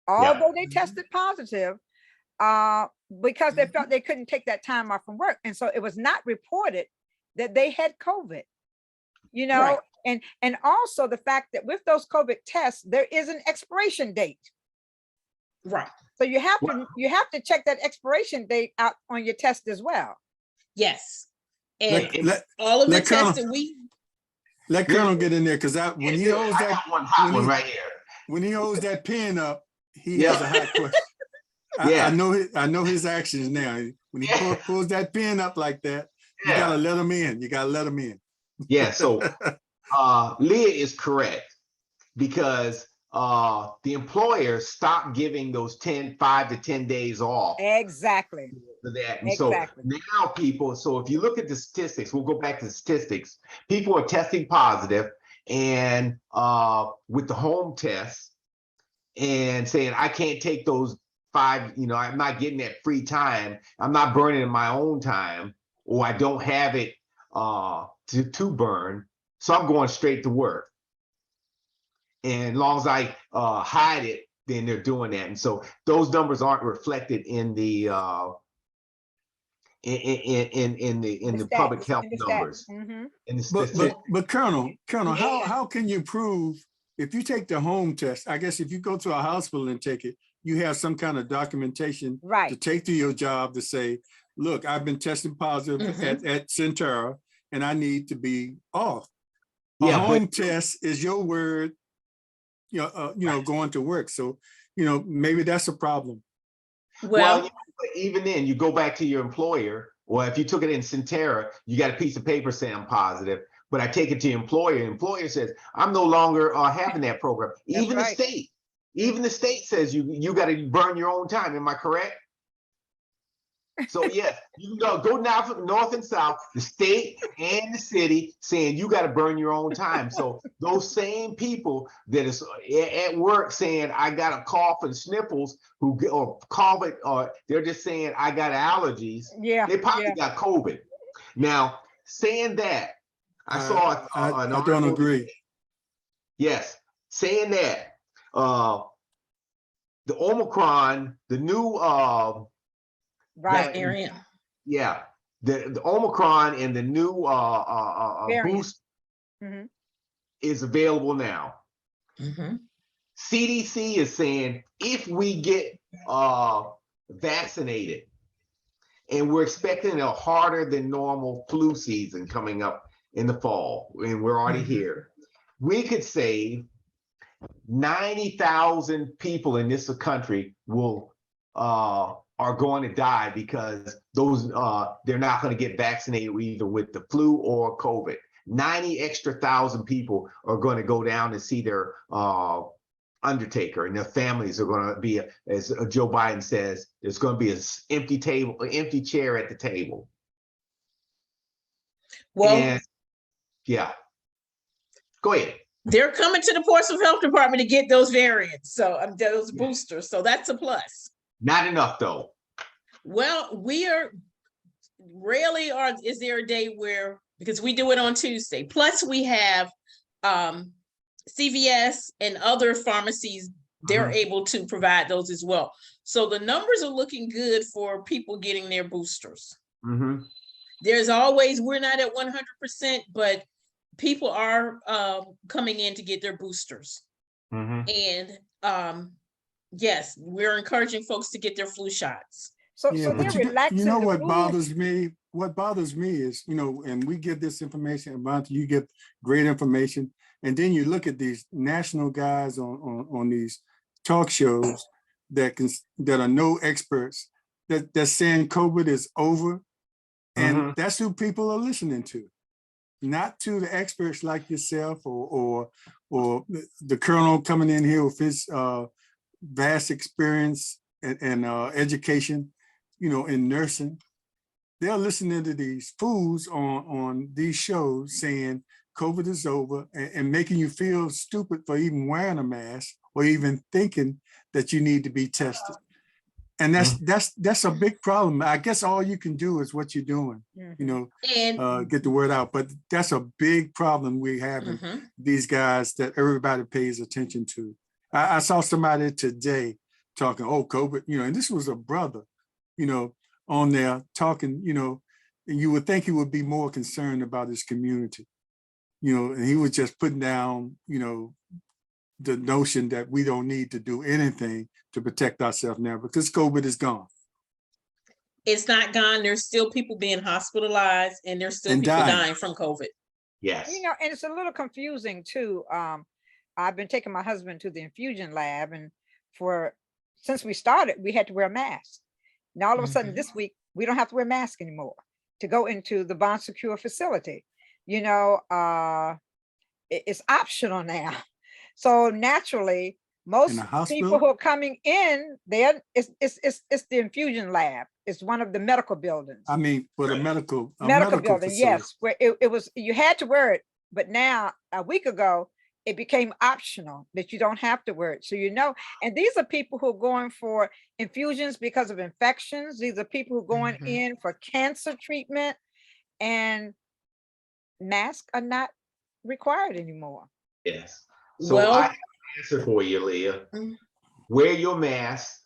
although they Mhm. tested positive, because they felt they couldn't take that time off from work. And so it was not reported that they had COVID, Right. and also the fact that with those COVID tests, there is an expiration date. Right. So you have to check that expiration date out on your test as well. Yes. And Let all of the let tests Colonel- that we, let Colonel get in there, because when he holds I that got one hot when one he- right here. when he holds that pen up, he Yeah. has a hot question. I Yeah. know his actions now. When he Yeah. pulls that pen up like that, you Yeah. gotta let him in. You gotta let him in. Yeah. So Leah is correct, because the employers stopped giving those 5 to 10 days off Exactly. for that. And Exactly. so now people, so if you look at the statistics, we'll go back to the statistics, people are testing positive and with the home tests and saying, I can't take those 5, I'm not getting that free time. I'm not burning in my own time, or I don't have it to burn. So I'm going straight to work. And as long as I hide it, then they're doing that. And so those numbers aren't reflected in the in the public stats, health in the stats. numbers. Mhm. In the But statistics. Colonel, Yeah. how can you prove if you take the home test? I guess if you go to a hospital and take it, you have some kind of documentation to Right. take to your job to say, look, I've been tested positive at Centera and I need to be off. A Yeah, home test is your word, going to work. So, maybe that's a problem. well, Well, even then, you go back to your employer. Well, if you took it in Centera, you got a piece of paper saying I'm positive, but I take it to your employer. Employer says I'm no longer having that program. That's Even right. even the state says you got to burn your own time. Am I correct? So yes, you can go now from north and south, the state and the city saying you got to burn your own time. So those same people that is at work saying I got a cough and sniffles, or COVID, or they're just saying I got allergies. Yeah. They probably Yeah. got COVID. Now, saying that, I saw I an don't article agree. today. Yes, saying that the Omicron, the new Right. variant. yeah, the Omicron and the new Variant. boost Mhm. is available now. Mhm. CDC is saying if we get vaccinated, and we're expecting a harder than normal flu season coming up in the fall, and we're already here, we could save 90,000 people in this country are going to die because those they're not going to get vaccinated either with the flu or COVID. 90,000 people are going to go down and see their undertaker, and their families are going to be, as Joe Biden says, there's going to be an empty table, an empty chair at the table. Well, And yeah, go ahead. they're coming to the Portsmouth Health Department to get those variants, so those boosters. So that's a plus. Not enough though. Well, we are rarely is there a day where, because we do it on Tuesday. Plus, we have CVS and other pharmacies. They're able to provide those as well. So the numbers are looking good for people getting their boosters. There's always, we're not at 100%, but people are coming in to get their boosters. And yes, we're encouraging folks to get their flu shots. So Yeah, they're but relaxing the what rules. bothers me? What bothers me is, and we get this information, Avanti, you get great information, and then you look at these national guys on these talk shows that are no experts that's saying COVID is over, and that's who people are listening to, not to the experts like yourself or the colonel coming in here with his vast experience and education, in nursing. They're listening to these fools on these shows saying COVID is over and making you feel stupid for even wearing a mask or even thinking that you need to be tested. And that's a big problem. I guess all you can do is what you're doing, And get the word out. But that's a big problem we have in these guys that everybody pays attention to. I saw somebody today talking, COVID, and this was a brother, on there talking, and you would think he would be more concerned about his community, and he was just putting down, the notion that we don't need to do anything to protect ourselves now because COVID is gone. it's not gone. There's still people being hospitalized, and there's still people dying from COVID. Yes. And it's a little confusing too. I've been taking my husband to the infusion lab, and since we started, we had to wear a mask. Now all of a sudden this week, we don't have to wear a mask anymore to go into the bond secure facility. It's optional now. So naturally, most people who are coming in there, it's the infusion lab. It's one of the medical buildings. I mean, for the medical building, facility. yes, where it was, you had to wear it, but now a week ago, it became optional that you don't have to wear it. So, and these are people who are going for infusions because of infections. These are people who are going in for cancer treatment, and masks are not required anymore. Yes. So I have an answer for you, Leah. wear your mask,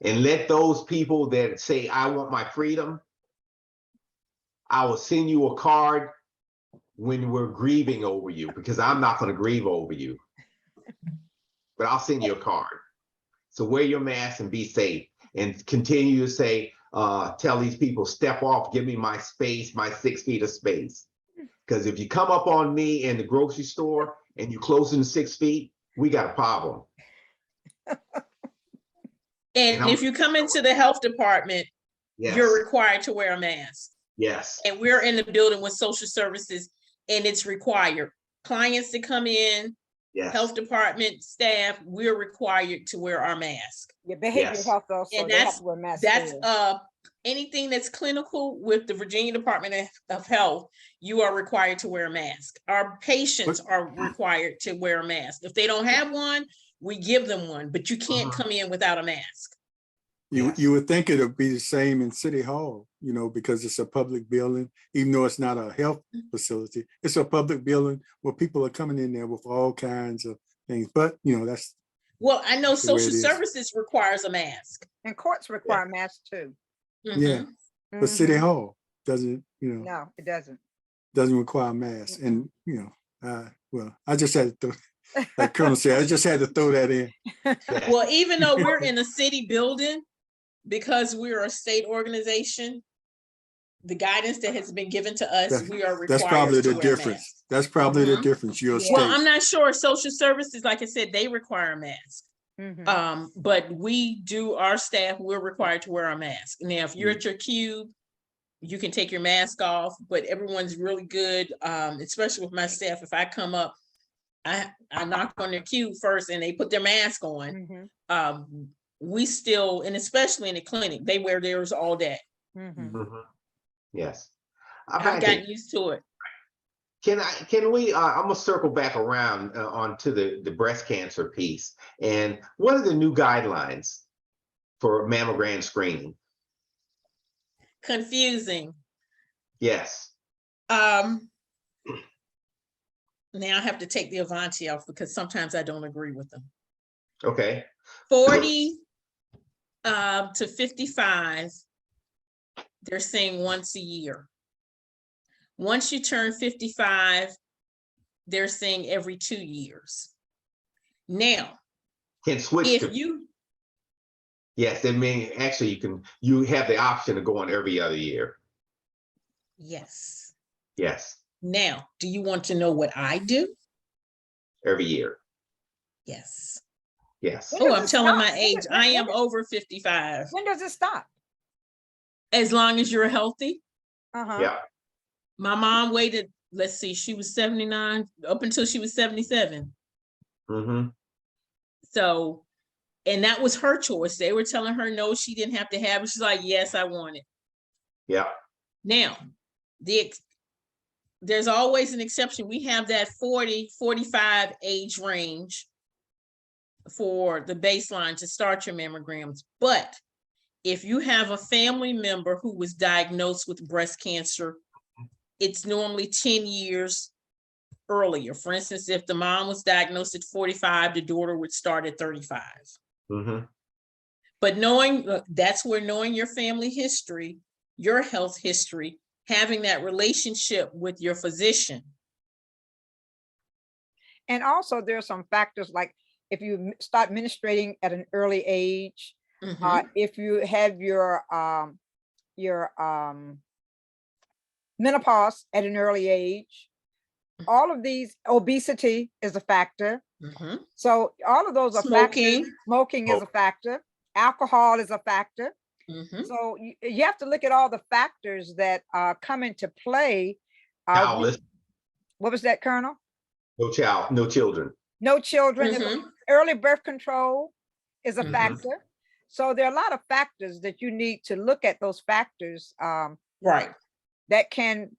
and let those people that say, I want my freedom, I will send you a card when we're grieving over you, because I'm not going to grieve over you, but I'll send you a card. So wear your mask and be safe, and continue to say, tell these people, step off, give me my space, my 6 feet of space. Because if you come up on me in the grocery store and you close in 6 feet, we got a problem. And if you come into the health department, Yes. you're required to wear a mask. Yes. And we're in the building with social services, and it's required. Clients that come in, Yes. health department staff, we're required to wear our mask. Your behavioral Yes. health also, And they have to wear masks. That's there. anything that's clinical with the Virginia Department of Health, you are required to wear a mask. Our patients are required to wear a mask. If they don't have one, we give them one, but you can't come in without a mask. You would think it would be the same in City Hall, you know, because it's a public building, even though it's not a health facility. It's a public building where people are coming in there with all kinds of things. But, you know, that's Well, I know the way social it is. services requires a mask. And courts require masks too. Yeah. But City Hall doesn't, you know, No, it doesn't. doesn't require masks. And, you know, well, I just had to throw, like Colonel said, I just had to throw that in. Well, even though we're in a city building, because we're a state organization, the guidance that has been given to us, we are required That's probably to the wear difference. masks. That's probably the difference. Your Yeah. state. Well, I'm not sure. Social services, like I said, they require a mask. But we do, our staff, we're required to wear a mask. Now, if you're at your cube, you can take your mask off, but everyone's really good, especially with my staff. If I come up, I knock on their cube first and they put their mask on. We still, and especially in the clinic, they wear theirs all day. Yes. I've gotten used to it. Can we, I'm gonna circle back around onto the breast cancer piece. And what are the new guidelines for mammogram screening? Confusing. Yes. Now I have to take the Avanti off because sometimes I don't agree with them. Okay. 40 to 55, they're saying once a year. Once you turn 55, they're saying every 2 years. Now, Can switch if to, you, yes, I mean, actually you have the option of going every other year. yes. Yes, Now, do you want to know what I do? every year. Yes. Yes. Oh, I'm telling my age. I am over 55. When does it stop? As long as you're healthy. Yeah. My mom waited, let's see, she was 79 up until she was 77. So, and that was her choice. They were telling her no, she didn't have to have it. She's like, yes, I want it. Yeah. Now, there's always an exception. We have that 40, 45 age range for the baseline to start your mammograms. But if you have a family member who was diagnosed with breast cancer, it's normally 10 years earlier. For instance, if the mom was diagnosed at 45, the daughter would start at 35. But knowing, that's where knowing your family history, your health history, having that relationship with your physician. And also there are some factors like if you start menstruating at an early age, if you have your menopause at an early age, all of these, obesity is a factor. So all of those are factors. Smoking is a factor. Alcohol is a factor. So you have to look at all the factors that come into play. Childless. What was that, Colonel? No children. No children. Early birth control is a factor. So there are a lot of factors that you need to look at, those factors that can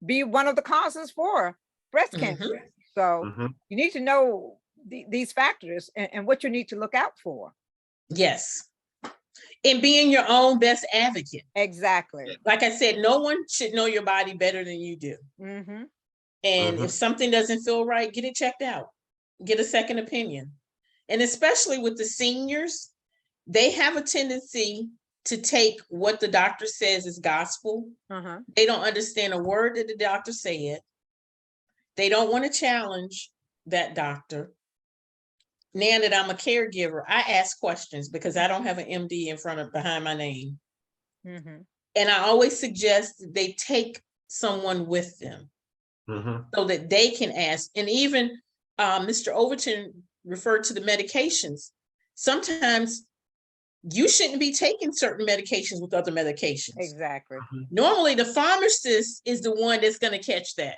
be one of the causes for breast cancer. So you need to know these factors and what you need to look out for. Yes. And being your own best advocate. Exactly. Like I said, no one should know your body better than you do. And if something doesn't feel right, get it checked out. Get a second opinion. And especially with the seniors, they have a tendency to take what the doctor says is gospel. Uh-huh. They don't understand a word that the doctor said. They don't want to challenge that doctor. Now that I'm a caregiver, I ask questions because I don't have an MD behind my name. Mm-hmm. And I always suggest that they take someone with them so that they can ask. And even Mr. Overton referred to the medications. Sometimes you shouldn't be taking certain medications with other medications. Exactly. Normally, the pharmacist is the one that's going to catch that.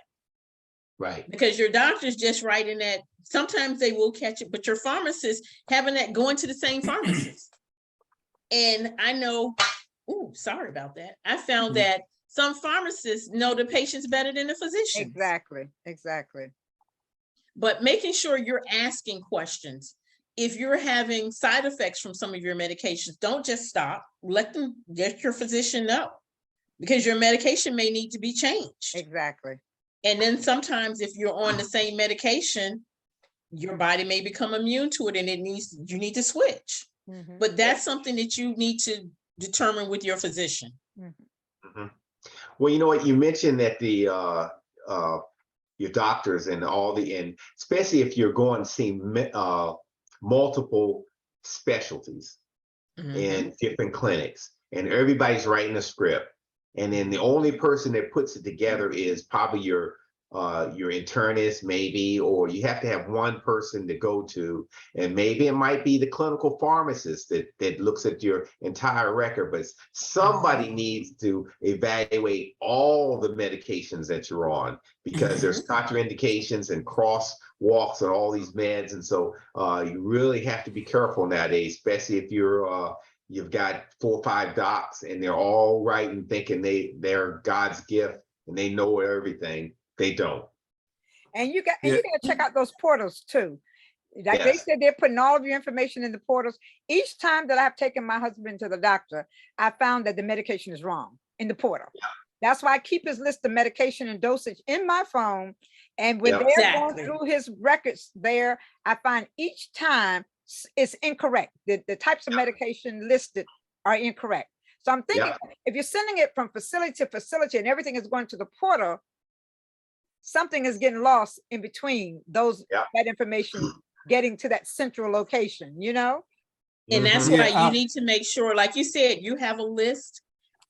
Right. Because your doctor's just writing that. Sometimes they will catch it, but your pharmacist having that going to the same pharmacist. And I know, sorry about that. I found that some pharmacists know the patients better than the physician. Exactly. Exactly. But making sure you're asking questions. If you're having side effects from some of your medications, don't just stop. Let your physician know, because your medication may need to be changed. Exactly. And then sometimes if you're on the same medication, your body may become immune to it and you need to switch. Mm-hmm. But that's something that you need to determine with your physician. Mm-hmm. Well, you know what, you mentioned that your doctors and especially if you're going to see multiple specialties in different clinics, and everybody's writing a script, and then the only person that puts it together is probably your internist, maybe, or you have to have one person to go to, and maybe it might be the clinical pharmacist that looks at your entire record, but somebody needs to evaluate all the medications that you're on, because there's contraindications and crosswalks and all these meds, and so you really have to be careful nowadays, especially if you've got 4 or 5 docs and they're all writing thinking they're God's gift and they know everything. They don't. And you got to check out those portals too. Like they Yes. said, they're putting all of your information in the portals. Each time that I've taken my husband to the doctor, I found that the medication is wrong in the portal. Yeah. That's why I keep his list of medication and dosage in my phone. And when Yeah. they're going through his records there, I find each time it's incorrect. The types of medication listed are incorrect. So I'm thinking, if you're sending it from facility to facility and everything is going to the portal, something is getting lost in between that information getting to that central location, you know? And that's why you need to make sure, like you said, you have a list.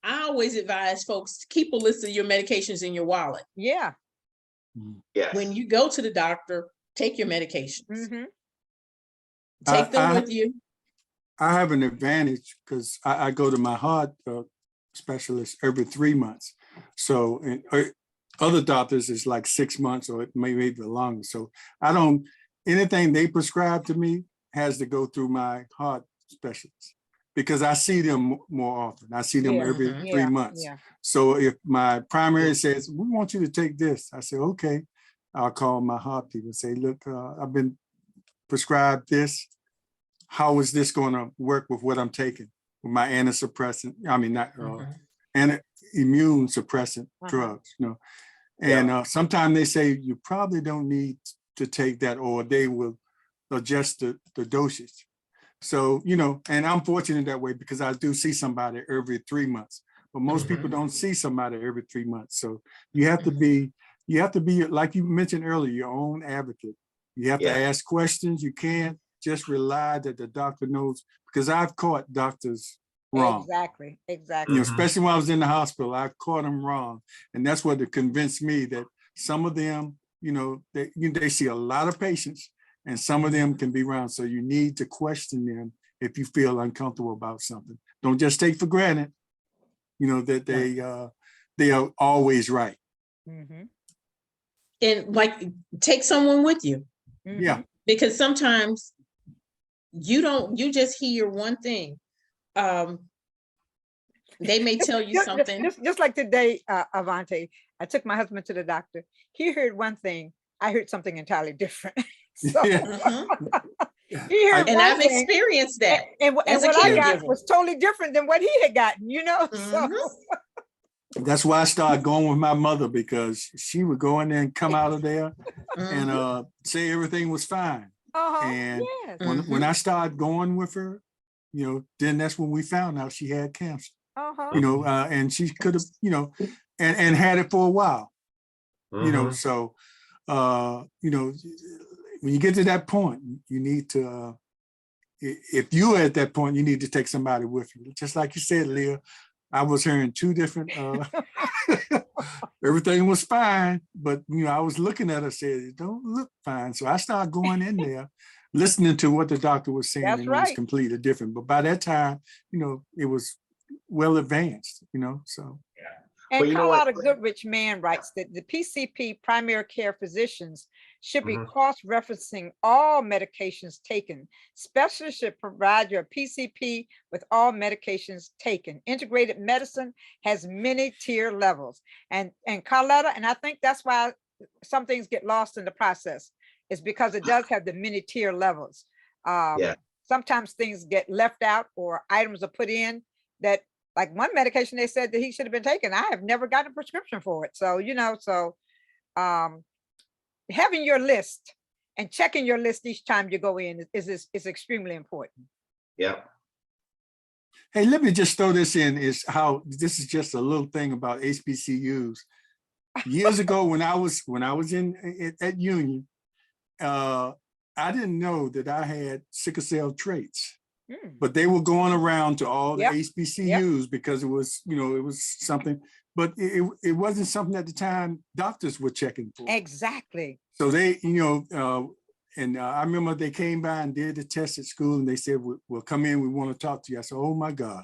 I always advise folks to keep a list of your medications in your wallet. Yeah. Yes. When you go to the doctor, take your medications. Mm-hmm. Take them with you. I have an advantage because I go to my heart specialist every 3 months. So, other doctors is like 6 months or maybe longer. So anything they prescribe to me has to go through my heart specialist, because I see them more often. I see them every 3 months. Yeah. So if my primary says, we want you to take this, I say, okay, I'll call my heart people and say, look, I've been prescribed this. How is this going to work with what I'm taking with my antidepressant? I mean, not immune suppressant drugs, you know. And sometimes they say you probably don't need to take that, or they will adjust the dosage. So, you know, and I'm fortunate that way because I do see somebody every 3 months, but most people don't see somebody every 3 months. So you have to be, like you mentioned earlier, your own advocate. You have to ask questions. You can't just rely that the doctor knows, because I've caught doctors wrong. Exactly. You know, especially when I was in the hospital, I caught them wrong. And that's what it convinced me that some of them, you know, they see a lot of patients and some of them can be wrong. So you need to question them if you feel uncomfortable about something. Don't just take for granted, you know, that they are always right. And like, take someone with you. Yeah. Because sometimes you just hear one thing. They may tell you something. Just like today, Avanti, I took my husband to the doctor. He heard one thing. I heard something entirely different. So, he heard and one I've thing, experienced that. And what I got was totally different than what he had gotten, you know? So. That's why I started going with my mother, because she would go in there and come out of there and say everything was fine. And Yes. when I started going with her, then that's when we found out she had cancer, and she could have, and had it for a while, so, when you get to that point, you need to, if you're at that point, you need to take somebody with you. Just like you said, Leah, I was hearing two different, everything was fine, but I was looking at her, said, it don't look fine. So I started going in there, listening to what the doctor was saying, That's and it was right. completely different. But by that time, it was well advanced, so. And But you know what? Carlotta Goodrich Mann writes that the PCP primary care physicians should be Mhm. cross-referencing all medications taken. Specialists should provide your PCP with all medications taken. Integrated medicine has many tier levels. And Carlotta, and I think that's why some things get lost in the process, is because it does have the many tier levels. Yeah. Sometimes things get left out or items are put in that, like one medication they said that he should have been taking. I have never gotten a prescription for it. So, having your list and checking your list each time you go in is extremely important. Yeah. Hey, let me just throw this in, is how this is just a little thing about HBCUs. Years ago, when I was at Union, I didn't know that I had sickle cell traits. But they were going around to all the HBCUs because it was, it was something, but it wasn't something at the time doctors were checking for. Exactly. So they, and I remember they came by and did the test at school, and they said, we'll come in, we want to talk to you. I said, oh my God.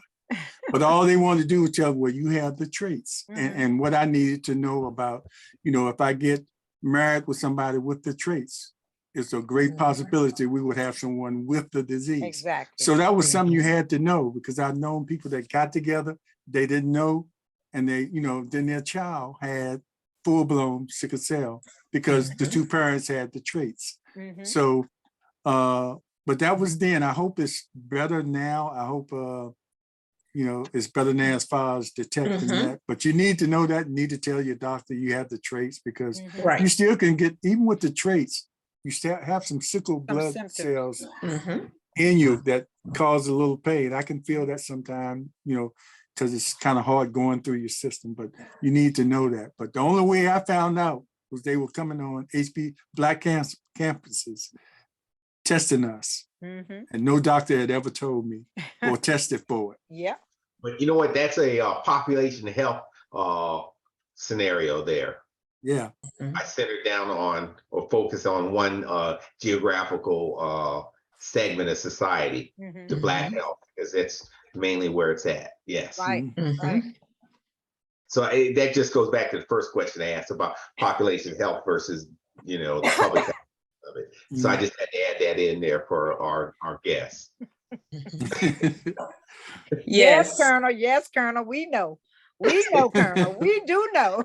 But all they wanted to do was tell me, well, you have the traits. And what I needed to know about, if I get married with somebody with the traits, it's a great possibility we would have someone with the disease. Exactly. So that was something you had to know, because I've known people that got together, they didn't know, and they, then their child had full-blown sickle cell because the two parents had the traits. So, but that was then. I hope it's better now. I hope, it's better now as far as detecting that. But you need to know that, you need to tell your doctor you have the traits, because you still can get, even with the traits, you still have some sickle blood cells in you that cause a little pain. I can feel that sometimes, because it's kind of hard going through your system, but you need to know that. But the only way I found out was they were coming on Black campuses testing us. And no doctor had ever told me or tested for it. Yeah. But you know what? That's a population health scenario there. Yeah. I centered down on or focus on one geographical segment of society, the Black health, because that's mainly where it's at. Yes. Right. Right. So that just goes back to the first question I asked about population health versus, the public health of it. So I just had to add that in there for our guests. Yes, Colonel. Yes, Colonel. We know. We know, Colonel. We do know.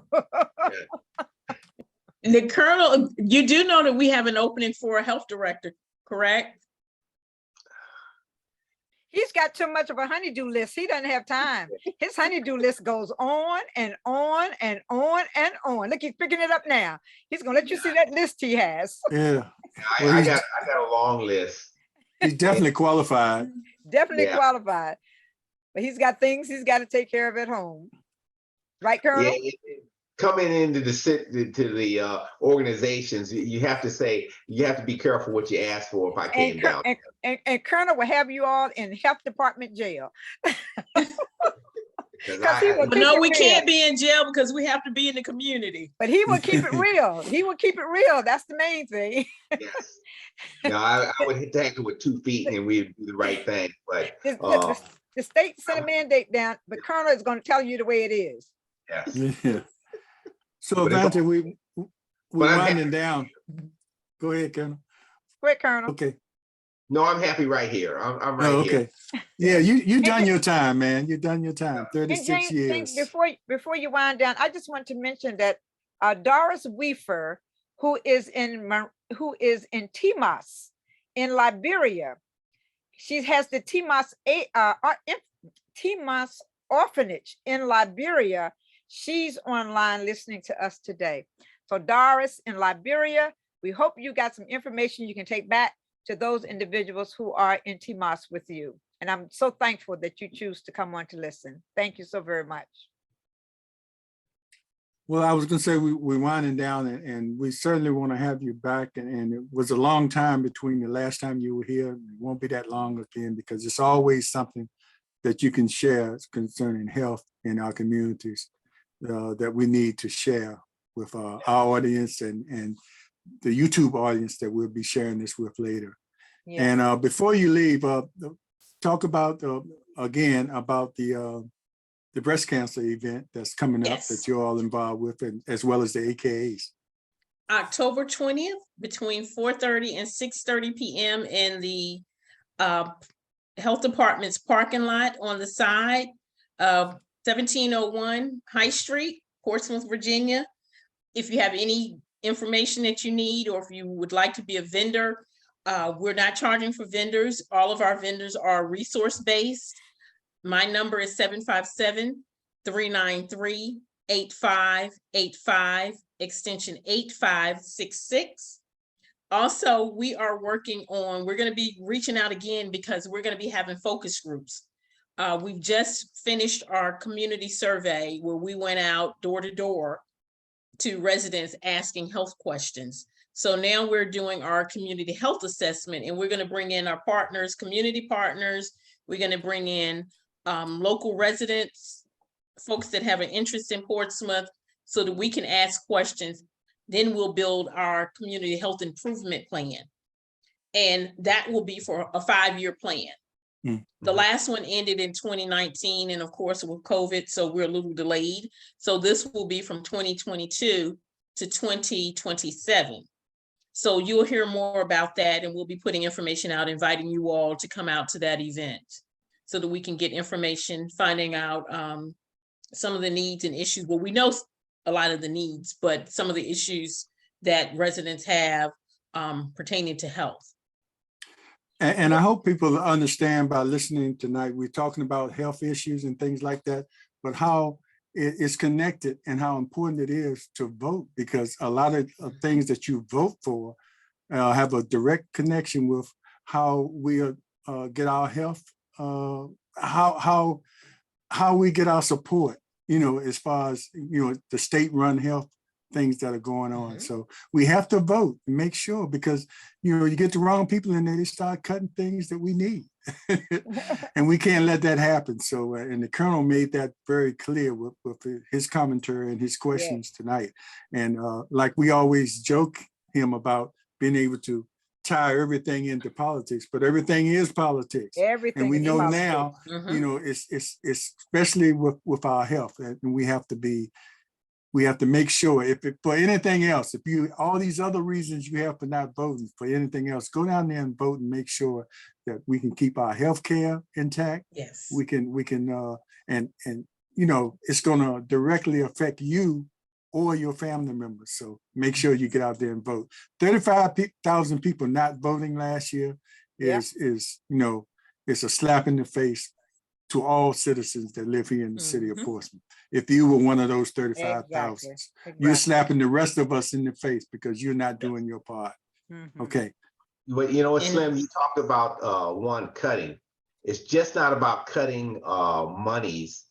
The Colonel, you do know that we have an opening for a health director, correct? He's got too much of a honeydew list. He doesn't have time. His honeydew list goes on and on and on and on. Look, he's picking it up now. He's gonna let you see that list he has. Yeah. Well, I got a long list. He's definitely qualified. Definitely qualified. But he's got things he's got to take care of at home. Right, Colonel? Yeah, coming into the organizations, you have to be careful what you ask for. If I came down, and Colonel will have you all in health department jail. No, we can't be in jail because we have to be in the community. But he will keep it real. He will keep it real. That's the main thing. Yes. No, I would hit tackle with 2 feet and we'd do the right thing. But the state sent a mandate down, but Colonel is going to tell you the way it is. Yes. Yeah. So Avanti, we're winding down. Go ahead, Colonel. Quick, Colonel. Okay. No, I'm happy right here. I'm right here. Okay. Yeah, you done your time, man. You done your time. 36 years. Before you wind down, I just want to mention that Doris Weaver, who is in Timas in Liberia, she has the Timas orphanage in Liberia. She's online listening to us today. So Doris in Liberia, we hope you got some information you can take back to those individuals who are in TMOS with you. And I'm so thankful that you choose to come on to listen. Thank you so very much. Well, I was going to say we're winding down, and we certainly want to have you back. And it was a long time between the last time you were here. It won't be that long again, because it's always something that you can share concerning health in our communities that we need to share with our audience and the YouTube audience that we'll be sharing this with later. Yeah. And before you leave, talk about again about the breast cancer event that's coming up Yes. that you're all involved with, and as well as the AKAs. October 20th between 4:30 and 6:30 p.m. in the health department's parking lot on the side of 1701 High Street, Portsmouth, Virginia. If you have any information that you need, or if you would like to be a vendor, we're not charging for vendors. All of our vendors are resource-based. My number is 757-393-8585, extension 8566. Also, we are working on, we're going to be reaching out again because we're going to be having focus groups. We've just finished our community survey where we went out door to door to residents asking health questions. So now we're doing our community health assessment, and we're going to bring in our partners, community partners. We're going to bring in local residents, folks that have an interest in Portsmouth, so that we can ask questions. Then we'll build our community health improvement plan. And that will be for a 5-year plan. Mm-hmm. The last one ended in 2019, and of course with COVID, so we're a little delayed. So this will be from 2022 to 2027. So you'll hear more about that, and we'll be putting information out, inviting you all to come out to that event so that we can get information, finding out some of the needs and issues. Well, we know a lot of the needs, but some of the issues that residents have pertaining to health. And I hope people understand by listening tonight, we're talking about health issues and things like that, but how it's connected and how important it is to vote, because a lot of things that you vote for have a direct connection with how we get our health, how we get our support, as far as, the state-run health things that are going on. Mm-hmm. So we have to vote and make sure, because, you get the wrong people in there, they start cutting things that we need. And we can't let that happen. So, and the Colonel made that very clear with his commentary and his questions tonight. And like we always joke him about being able to tie everything into politics, but everything is politics. Everything. And we is know politics. now, Mhm. it's especially with our health, and we have to make sure, for anything else, all these other reasons you have for not voting, for anything else, go down there and vote and make sure that we can keep our health care intact. Yes. We can, and it's gonna directly affect you or your family members. So make sure you get out there and vote. 35,000 people not voting last year is it's a slap in the face to all citizens that live here in the city of Portsmouth. If you were one of those 35,000, you're slapping the rest of us in the face because you're not doing your part. Mhm. Okay. But Slim, you talked about cutting. It's just not about cutting monies,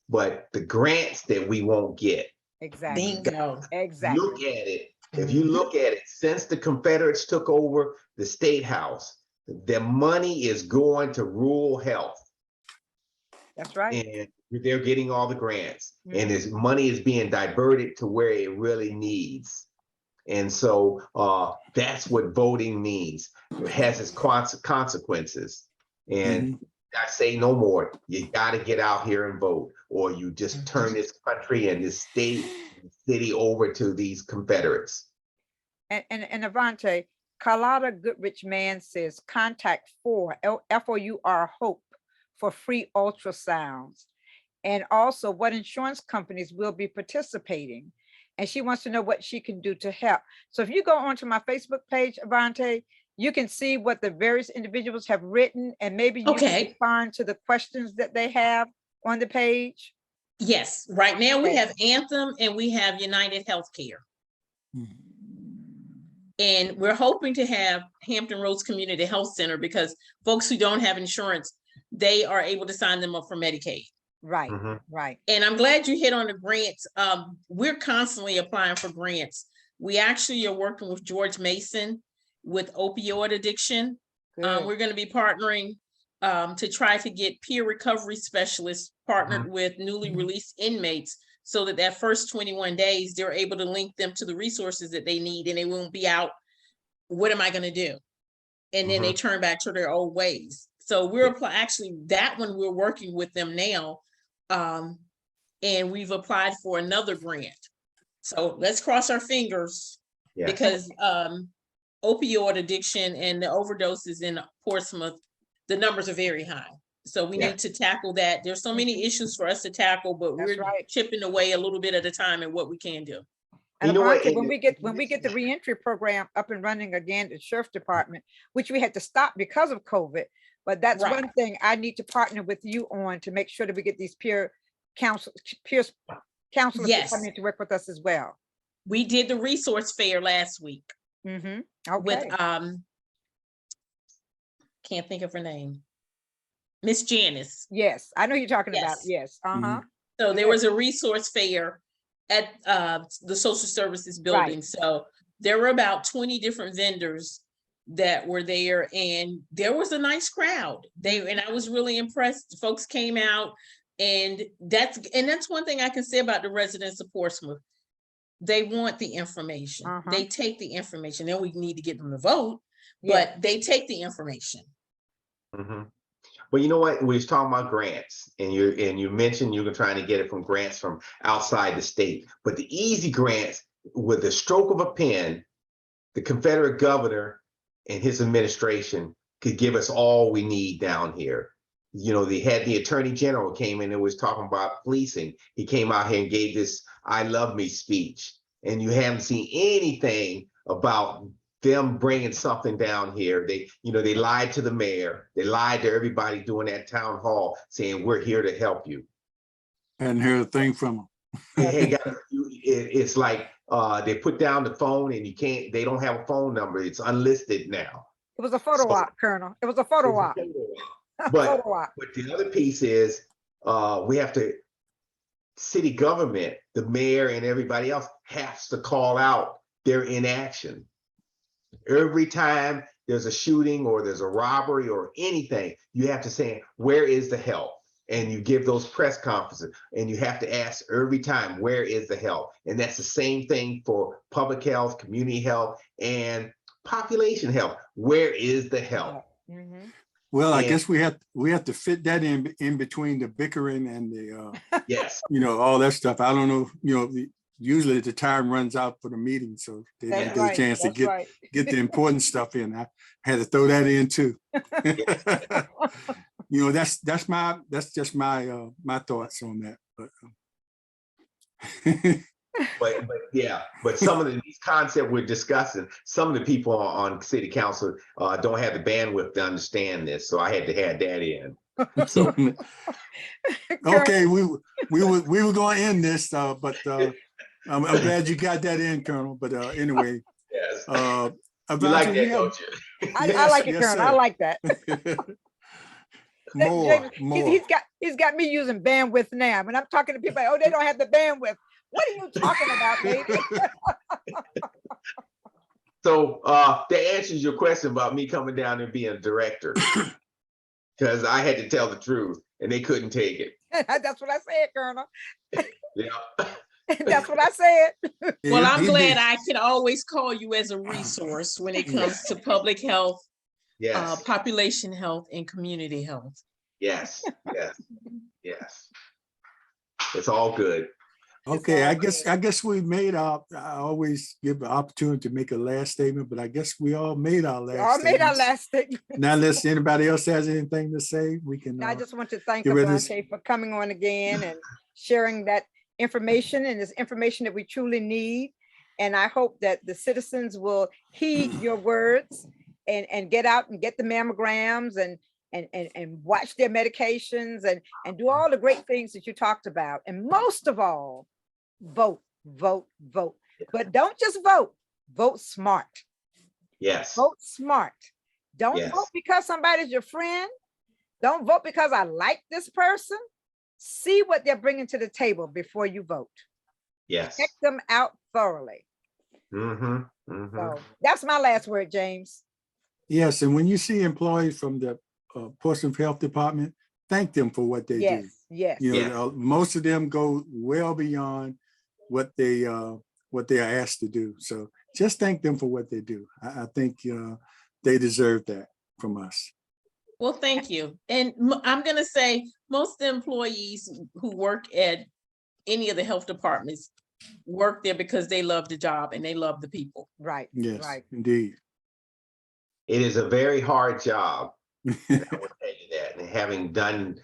but the grants that we won't get. Exactly. Bingo. Exactly. Look at it. If you look at it, since the Confederates took over the State House, the money is going to rural health. That's right. And they're getting all the grants, and this money is being diverted to where it really needs. And so that's what voting means. It has its consequences. And I say no more. You got to get out here and vote, or you just turn this country and this state and city over to these Confederates. And Avanti, Carlotta Goodrich Mann says contact FOUR Hope for free ultrasounds, and also what insurance companies will be participating. And she wants to know what she can do to help. So if you go onto my Facebook page, Avanti, you can see what the various individuals have written, and maybe you can respond to the questions that they have on the page. Yes, right now we have Anthem and we have United Healthcare. And we're hoping to have Hampton Roads Community Health Center, because folks who don't have insurance, they are able to sign them up for Medicaid. Right, Mhm. right. And I'm glad you hit on the grants. We're constantly applying for grants. We actually are working with George Mason with opioid addiction. Good. We're going to be partnering to try to get peer recovery specialists partnered with newly released inmates, so that that first 21 days, they're able to link them to the resources that they need, and they won't be out, what am I going to do? And then they turn back to their old ways. So we're actually, that one, we're working with them now. And we've applied for another grant. So let's cross our fingers, Yeah. because opioid addiction and the overdoses in Portsmouth, the numbers are very high. So we Yeah. need to tackle that. There's so many issues for us to tackle, but That's we're right. chipping away a little bit at a time at what we can do. And You know what, Avanti, and when we get the reentry program up and running again, the sheriff's department, which we had to stop because of COVID, but that's Right. one thing I need to partner with you on, to make sure that we get these peer counselors to Yes. come in to work with us as well. We did the resource fair last week Okay. with can't think of her name, Miss Janice. Yes, I know you're talking about. Yes. Yes. Uh-huh. So there Good. was a resource fair at the social services building. Right. So there were about 20 different vendors that were there, and there was a nice crowd. And I was really impressed. Folks came out, and that's one thing I can say about the residents of Portsmouth. They want the information. They take the information. Then we need to get them to vote, Yeah. but they take the information. Well, you know what? We was talking about grants, and you mentioned you were trying to get it from grants from outside the state. But the easy grants, with the stroke of a pen, the Confederate governor and his administration could give us all we need down here. You know, they had the attorney general came in and was talking about policing. He came out here and gave this "I love me" speech, and you haven't seen anything about them bringing something down here. They lied to the mayor. They lied to everybody doing that town hall, saying we're here to help you. Hadn't heard a thing from Hey, guys, it's like they put down the phone, and they don't have a phone number. It's unlisted now. It was a photo op, Colonel. It was a photo op. But Photo op. the other piece is we have to, city government, the mayor and everybody else has to call out their inaction. Every time there's a shooting or there's a robbery or anything, you have to say, where is the help? And you give those press conferences, and you have to ask every time, where is the help? And that's the same thing for public health, community health, and population health. Where is the help? Well, I guess we have to fit that in between the bickering and the yes, all that stuff. I don't know, usually the time runs out for the meeting, so they don't get a chance to get the important stuff in. I had to throw that in too. That's just my thoughts on that. But some of these concepts we're discussing, some of the people on city council don't have the bandwidth to understand this, so I had to add that in. So okay, we were going to end this, but I'm glad you got that in, Colonel. But anyway, yes, you like that, don't you? I like it, Colonel. sir. I like that. more. He's got me using bandwidth now. When I'm talking to people, oh, they don't have the bandwidth. What are you talking about, baby? So that answers your question about me coming down and being a director, because I had to tell the truth and they couldn't take it. That's what I said, Colonel. Yeah. That's what I said. Well, I'm glad I can always call you as a resource when it comes to public health, Yes. population health, and community health. Yes. It's all good. Okay, I guess we made I always give an opportunity to make a last statement, but I guess we all made our last statement. Now, unless anybody else has anything to say, we can. I just want to thank get rid of this. Avanti for coming on again and sharing that information, and this information that we truly need. And I hope that the citizens will heed your words and get out and get the mammograms and watch their medications and do all the great things that you talked about. And most of all, vote. But don't just vote smart. Yes. Vote smart. Don't Yes. vote because somebody's your friend. Don't vote because I like this person. See what they're bringing to the table before you vote. Yes. Check them out thoroughly. Mm-hmm. Mm-hmm. So that's my last word, James. Yes, and when you see employees from the Portsmouth Health Department, thank them for what they do. Yes, yes. You know, Yeah. most of them go well beyond what they are asked to do. So just thank them for what they do. I think they deserve that from us. Well, thank you. And I'm going to say most employees who work at any of the health departments work there because they love the job and they love the people. Right. Yes, Right. indeed. It is a very hard job. I will tell you that. And having done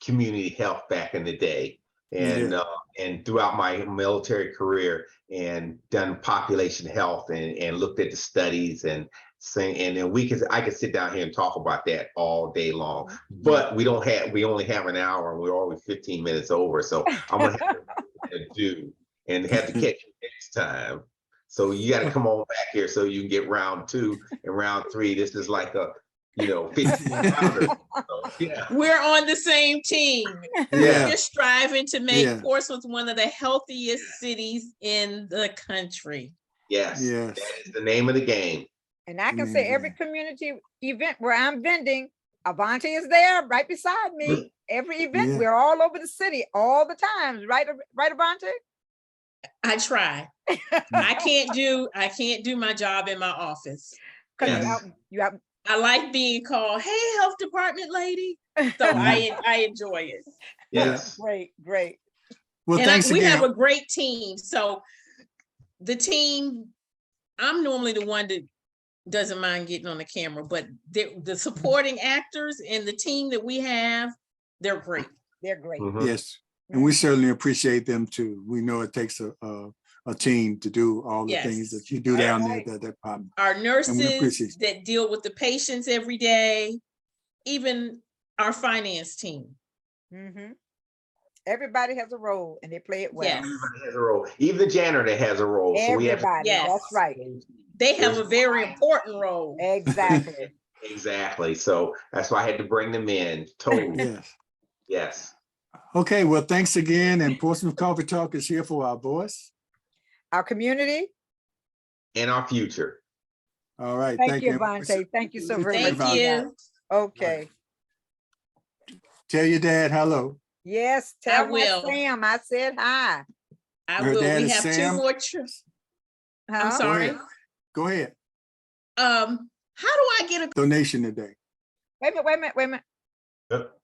community health back in the day, and throughout my military career, and done population health, and looked at the studies and saying, and then I could sit down here and talk about that all day long. But we only have an hour, and we're always 15 minutes over. So I'm gonna have to do and have to catch you next time. So you got to come on back here so you can get round 2 and round 3. This is like a 50 rounders. So, yeah. We're on the same team. Yeah. We're striving to make Yeah. Portsmouth one of the healthiest cities in the country. Yes. Yes. That is the name of the game. And I can say every community event where I'm vending, Avanti is there right beside me. Every event, Yeah. we're all over the city all the time. Right, Avanti? I try. I can't do my job in my office. Because Yes. you out. I like being called, "Hey, health department lady." So I enjoy it. Yes. Great, great. Well, And thanks we again. have a great team. So the team, I'm normally the one that doesn't mind getting on the camera, but the supporting actors and the team that we have, they're great. They're great. Mhm. Yes, and we certainly appreciate them too. We know it takes a team to do all the things Yes. that you do down there Right. at that department. Our appreciate nurses it. that deal with the patients every day, even our finance team. Mm-hmm. Everybody has a role and they play it well. Yes. Everybody has a role. Even the janitor has a role. So we have Everybody, Yes. that's right. They have a There's- very important role. Exactly. Exactly. So that's why I had to bring them in. Totally. Yes. Yes. Okay, well, thanks again. And Portsmouth Coffee Talk is here for our voice. Our community. In our future. All right. Thank you, Avanti. Thank you so very much. Thank you. Okay. Tell your dad hello. Yes, I tell my will. Sam I said hi. I Her will. dad We is have Sam. 2 more trips. I'm Huh? sorry. Go ahead. How do I get a Donation today. Wait a minute. Yep.